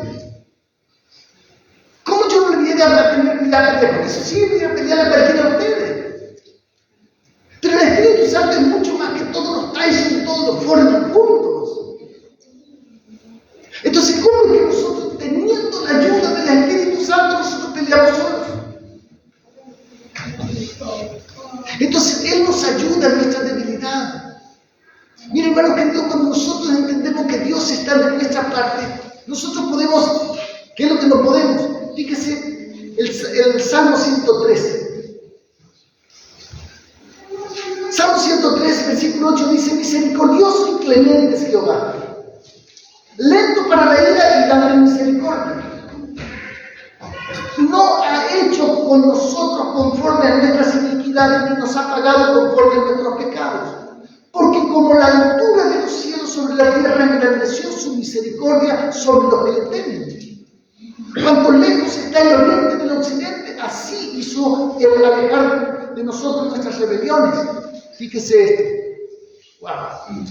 ¿Cómo yo no le voy a tener cuidado de por eso? Sí, voy a pelear a cualquiera de ustedes. Pero el Espíritu Santo es mucho más que todos los Tyson, todos los Foreman juntos. Entonces, ¿cómo es que nosotros, teniendo la ayuda del Espíritu Santo, nosotros peleamos solos? Entonces, Él nos ayuda en nuestra debilidad. Miren, hermanos queridos, cuando nosotros entendemos que Dios está de nuestra parte, nosotros podemos, ¿qué es lo que no podemos? Fíjese el Salmo 113. Salmo 113, versículo 8 dice: misericordioso y clemente es Jehová, lento para la ira y grande en misericordia. No ha hecho con nosotros conforme a nuestras iniquidades, ni nos ha pagado conforme a nuestros pecados. Porque como la altura de los cielos sobre la tierra, engrandeció su misericordia sobre los que le temen. Cuanto lejos está el oriente del occidente, así hizo el alejar de nosotros nuestras rebeliones. Fíjese esto. Wow.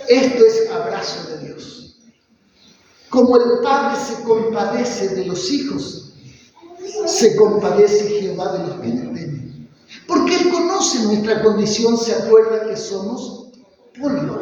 Esto es abrazo de Dios. Como el Padre se compadece de los hijos, se compadece Jehová de los que le temen. Porque Él conoce nuestra condición, se acuerda que somos polvo.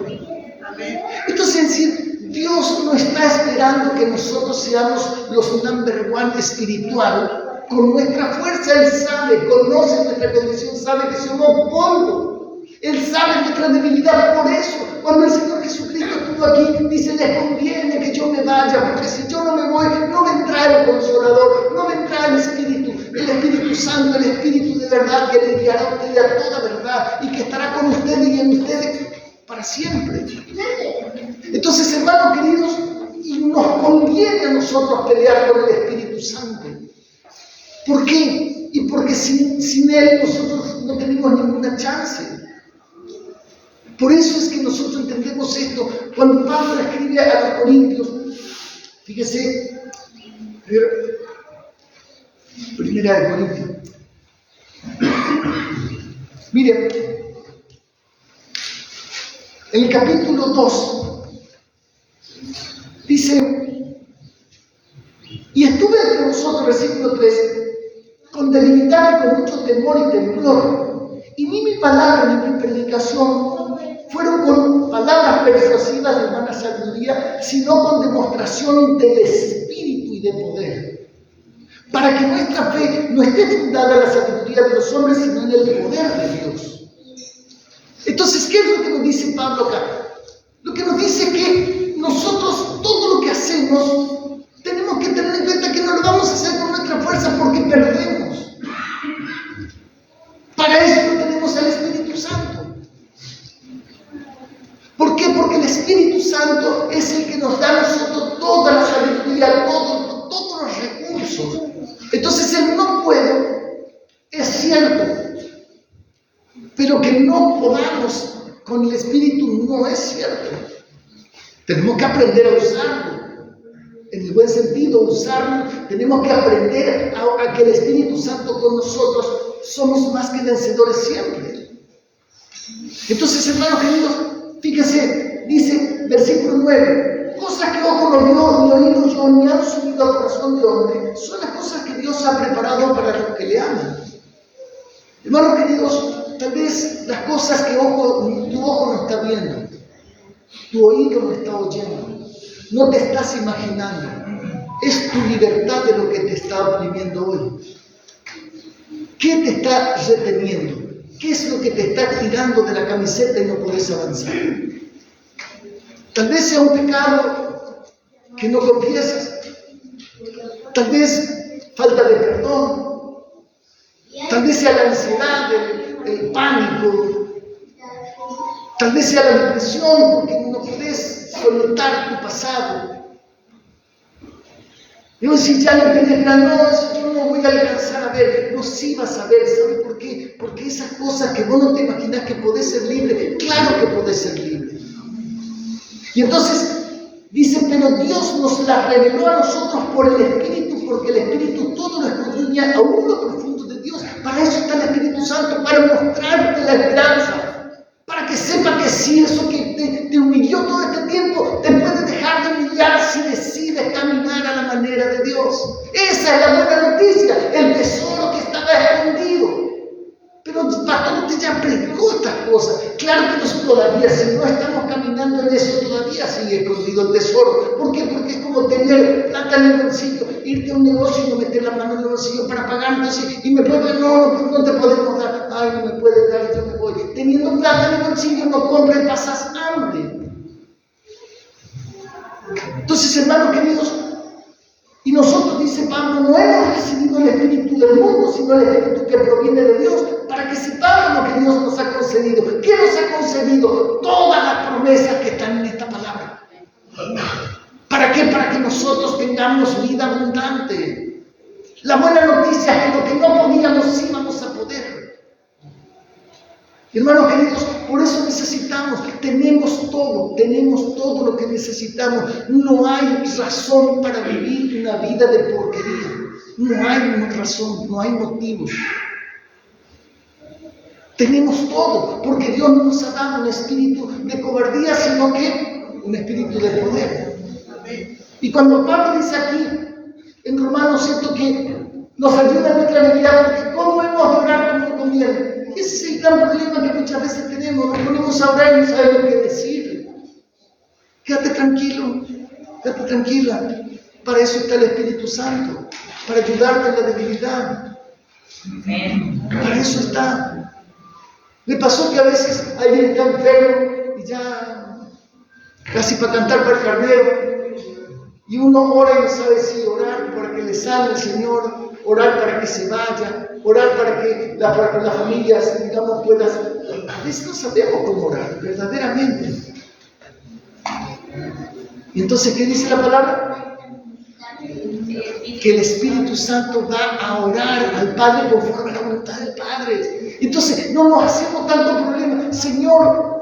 Entonces, es decir, Dios no está esperando que nosotros seamos los number one espiritual con nuestra fuerza. Él sabe, conoce nuestra condición, sabe que somos polvo. Él sabe nuestra debilidad. Por eso, cuando el Señor Jesucristo estuvo aquí, dice: les conviene que yo me vaya, porque si yo no me voy, no vendrá el Consolador, no vendrá el Espíritu el Espíritu Santo, el Espíritu de verdad que le guiará a usted a toda verdad y que estará con usted y en ustedes para siempre. Entonces, hermanos queridos, y nos conviene a nosotros pelear con el Espíritu Santo. ¿Por qué? Y porque sin Él nosotros no tenemos ninguna chance. Por eso es que nosotros entendemos esto. Cuando Pablo escribe a los Corintios, fíjese, Primera de Corintios. Miren, en el capítulo 2 dice: y estuve entre vosotros, versículo 3, con debilidad y con mucho temor y temblor, y ni mi palabra ni mi predicación fueron con palabras persuasivas de humana sabiduría, sino con demostración del Espíritu y de poder, para que nuestra fe no esté fundada en la sabiduría de los hombres, sino en el poder de Dios. Entonces, ¿qué es lo que nos dice Pablo acá? Lo que nos dice es que nosotros todo lo que hacemos tenemos que tener en cuenta que no lo vamos a hacer con nuestra fuerza porque perdemos. Para eso no tenemos al Espíritu Santo. ¿Por qué? Porque el Espíritu Santo es el que nos da a nosotros toda la sabiduría, todos los recursos. Entonces el no puedo es cierto, pero que no podamos con el Espíritu no es cierto. Tenemos que aprender a usarlo, en el buen sentido, usarlo. Tenemos que aprender a que el Espíritu Santo con nosotros somos más que vencedores siempre. Entonces, hermanos queridos, fíjense, dice versículo 9: cosas que ojo no vio, ni oído yo, ni han subido al corazón de hombre, son las cosas que Dios ha preparado para los que le aman. Hermanos queridos, tal vez las cosas que tu ojo no está viendo, tu oído no está oyendo, no te estás imaginando, es tu libertad de lo que te está oprimiendo hoy. ¿Qué te está reteniendo? ¿Qué es lo que te está tirando de la camiseta y no podés avanzar? Tal vez sea un pecado que no confiesas, tal vez falta de perdón, tal vez sea la ansiedad, el pánico, tal vez sea la depresión porque no podés soltar tu pasado. Y vos decís, ya no penetras, no, yo no voy a alcanzar a ver. No, sí vas a ver, ¿sabes por qué? Porque esas cosas que vos no te imaginás que podés ser libre, claro que podés ser libre. Y entonces dice, pero Dios nos las reveló a nosotros por el Espíritu, porque el Espíritu todo lo escudriña aún lo profundo de Dios. Para eso está el Espíritu Santo, para mostrarte la esperanza, para que sepa que sí, eso que te humilló todo este tiempo, te puede dejar de humillar si decides caminar a la manera de Dios. Esa es la buena noticia, el tesoro que estaba escondido. Pero el pastor te ya predicó estas cosas. Claro que nosotros todavía, si no estamos caminando en eso, todavía sigue escondido el tesoro. ¿Por qué? Porque es como tener plata en el bolsillo, irte a un negocio y no meter la mano en el bolsillo para pagar, entonces, y me puede, no te podemos dar, ay, no me puedes dar y yo me voy. Teniendo plata en el bolsillo no compras y pasas hambre. Entonces, hermanos queridos, y nosotros, dice Pablo, no hemos recibido el Espíritu del mundo, sino el Espíritu que proviene de Dios, para que sepamos lo que Dios nos ha concedido. ¿Qué nos ha concedido? Todas las promesas que están en esta palabra. ¿Para qué? Para que nosotros tengamos vida abundante. La buena noticia es que lo que no podíamos, sí vamos a poder. Hermanos queridos, por eso necesitamos, tenemos todo lo que necesitamos. No hay razón para vivir una vida de porquería. No hay razón, no hay motivos. Tenemos todo, porque Dios no nos ha dado un espíritu de cobardía, sino que un espíritu de poder. Y cuando Pablo dice aquí, en Romanos, esto que nos ayuda en nuestra debilidad, porque ¿cómo hemos de orar como conviene? Ese es el gran problema que muchas veces tenemos. Nos ponemos a orar y no sabemos qué decir. Quédate tranquilo, quédate tranquila. Para eso está el Espíritu Santo, para ayudarte en la debilidad. Para eso está. Me pasó que a veces alguien está enfermo y ya casi para cantar para el carnero, y uno ora y no sabe si orar para que le salve el Señor. orar para que se vaya, orar para que la familia, digamos, pueda... A veces no sabemos cómo orar, verdaderamente. Y entonces, ¿qué dice la palabra? Que el Espíritu Santo va a orar al Padre conforme a la voluntad del Padre. Entonces, no nos hacemos tanto problema. Señor,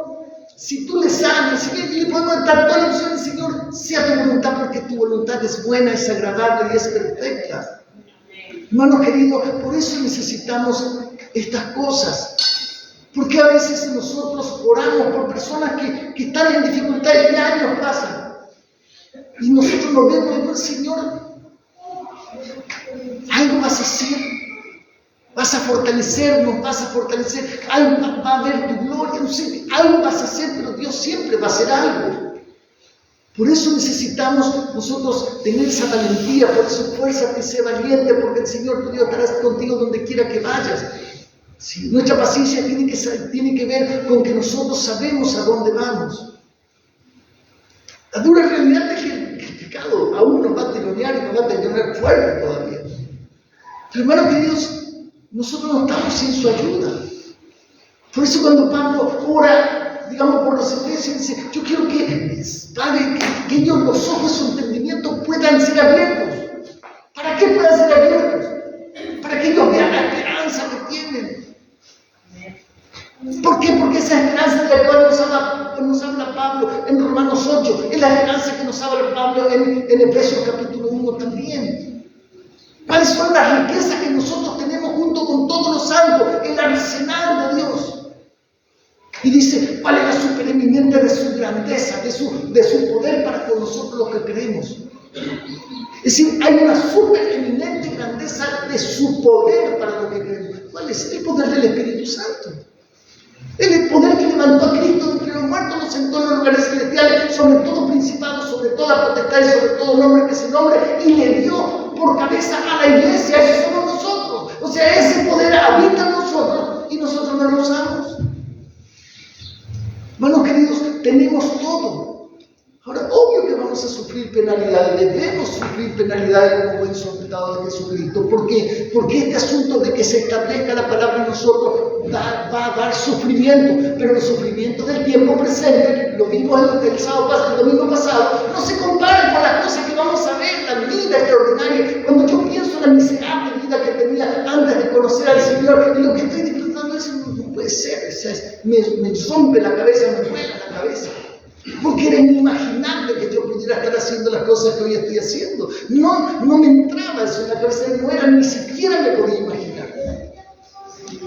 si tú le sanas, si le podemos dar toda la opción, Señor, sea tu voluntad, porque tu voluntad es buena, es agradable y es perfecta. Hermanos queridos, por eso necesitamos estas cosas. Porque a veces nosotros oramos por personas que están en dificultades y años pasan. Y nosotros nos vemos y decimos, Señor, algo vas a hacer, vas a fortalecernos, algo va a haber tu gloria, no sé, algo vas a hacer, pero Dios siempre va a hacer algo. Por eso necesitamos nosotros tener esa valentía, por eso fuérzate, sé valiente, porque el Señor tu Dios estará contigo donde quiera que vayas. Sí, nuestra paciencia tiene que ver con que nosotros sabemos a dónde vamos. La dura realidad es que el pecado aún nos va a tironear y nos va a tironear fuerte todavía. Pero hermanos queridos, nosotros no estamos sin su ayuda. Por eso cuando Pablo ora, digamos, por los efesios, dice, yo quiero que, Padre, que ellos, los ojos de su entendimiento puedan ser abiertos. ¿Para qué puedan ser abiertos? Para que ellos vean la esperanza que tienen. ¿Por qué? Porque esa esperanza de la cual nos habla Pablo en Romanos 8, es la esperanza que nos habla Pablo en Efesios capítulo 1 también. ¿Cuáles son las riquezas que nosotros tenemos junto con todos los santos? El arsenal de Dios. Y dice, ¿cuál es la supereminente de su grandeza, de su poder para con nosotros los que creemos? Es decir, hay una supereminente grandeza de su poder para los que creemos. ¿Cuál es? El poder del Espíritu Santo. El poder que levantó a Cristo de entre los muertos, lo sentó en los lugares celestiales, sobre todo principado, sobre toda potestad y sobre todo nombre que se nombre, y le dio por cabeza a la iglesia. Esos somos nosotros. O sea, ese poder habita en nosotros y nosotros no lo usamos. Hermanos queridos, tenemos todo. Ahora, obvio que vamos a sufrir penalidades, debemos sufrir penalidades como buen soldado de Jesucristo. ¿Por qué? Porque este asunto de que se establezca la palabra en nosotros va a dar sufrimiento, pero el sufrimiento del tiempo presente, lo vimos el domingo pasado, no se compara con las cosas que vamos a ver, la vida extraordinaria. Cuando yo pienso en la miserable vida que tenía antes de conocer al Señor, y lo que estoy disfrutando eso no puede ser, me rompe la cabeza, me vuela la cabeza. Porque era inimaginable que yo pudiera estar haciendo las cosas que hoy estoy haciendo. No me entraba eso en la cabeza, no era, ni siquiera me podía imaginar.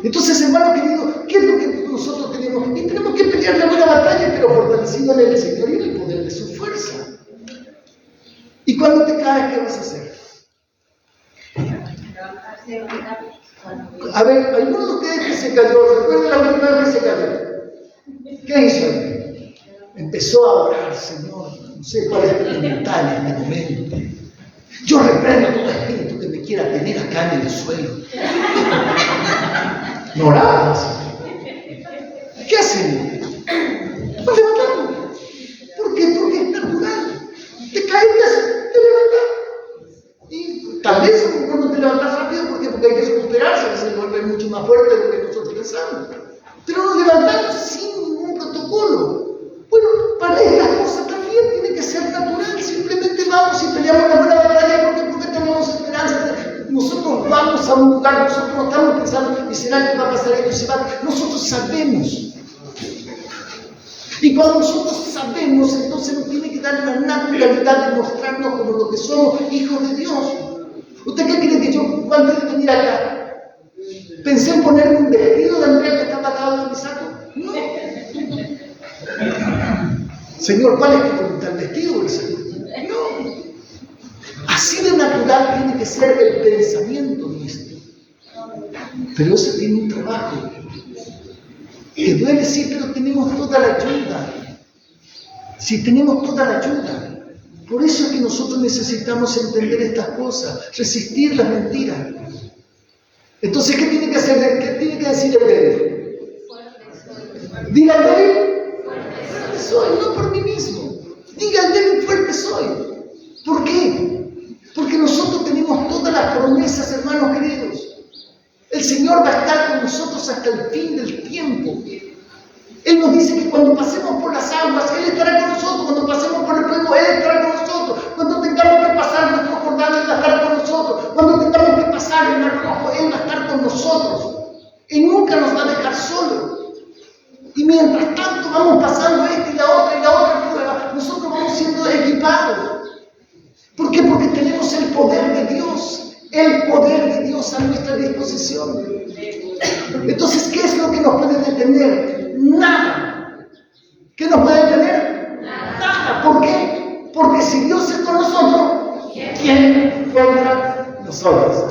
Entonces, hermano querido, ¿qué es lo que nosotros tenemos? Y tenemos que pelear la buena batalla, pero fortalecido en el Señor y en el poder de su fuerza. Y cuando te caes, ¿qué vas a hacer? A ver, alguno de ustedes que se cayó, ¿recuerdan la última vez que se cayó? ¿Qué hizo? Empezó a orar, Señor, no sé cuál es tu mental en este momento. Yo reprendo todo espíritu que me quiera tener acá en el suelo. No oramos. ¿Qué hacemos? Nos levantamos. ¿Por qué? Porque es natural. Te caes, te levantas. Y tal vez no te levantas rápido porque hay que recuperarse, a veces el golpe es mucho más fuerte de lo que nosotros pensamos. Pero nos levantamos sin ningún protocolo. Bueno, para estas cosas también tiene que ser natural. Simplemente vamos y peleamos la buena batalla porque tenemos esperanza. Nosotros vamos a un lugar, nosotros no estamos pensando, ¿y será que va a pasar esto? Se va? Nosotros sabemos. Y cuando nosotros sabemos, entonces nos tiene que dar la naturalidad de mostrarnos como lo que somos, hijos de Dios. ¿Usted qué cree que yo, antes de venir acá, pensé en ponerme un vestido de Andrea que estaba al lado de mi saco? No. Señor, ¿cuál es tu voluntad? ¿El vestido o el saco? No. Así de natural tiene que ser el pensamiento nuestro. Pero eso tiene un trabajo. Que duele, sí, pero tenemos toda la ayuda. Sí, tenemos toda la ayuda. Por eso es que nosotros necesitamos entender estas cosas, resistir las mentiras. Entonces, ¿qué tiene que hacer? ¿Qué tiene que decir el débil? Diga el débil, fuerte soy, no por mí mismo. Diga el débil, fuerte soy. ¿Por qué? Porque nosotros tenemos todas las promesas, hermanos Él nos dice que cuando pasemos por las aguas, Él estará con nosotros. Cuando pasemos por el fuego, Él estará con nosotros. Cuando tengamos que pasar nuestro Jordán, Él va a estar con nosotros. Cuando tengamos que pasar el Mar Rojo, Él va a estar con nosotros. Él nunca nos va a dejar solos. Y mientras tanto vamos pasando esta y la otra prueba, nosotros vamos siendo equipados. ¿Por qué? Porque tenemos el poder de Dios. El poder de Dios a nuestra disposición. Entonces, ¿qué es lo que nos puede detener? Nada. ¿Qué nos puede detener? Nada. ¿Por qué? Porque si Dios es con nosotros, ¿quién contra nosotros?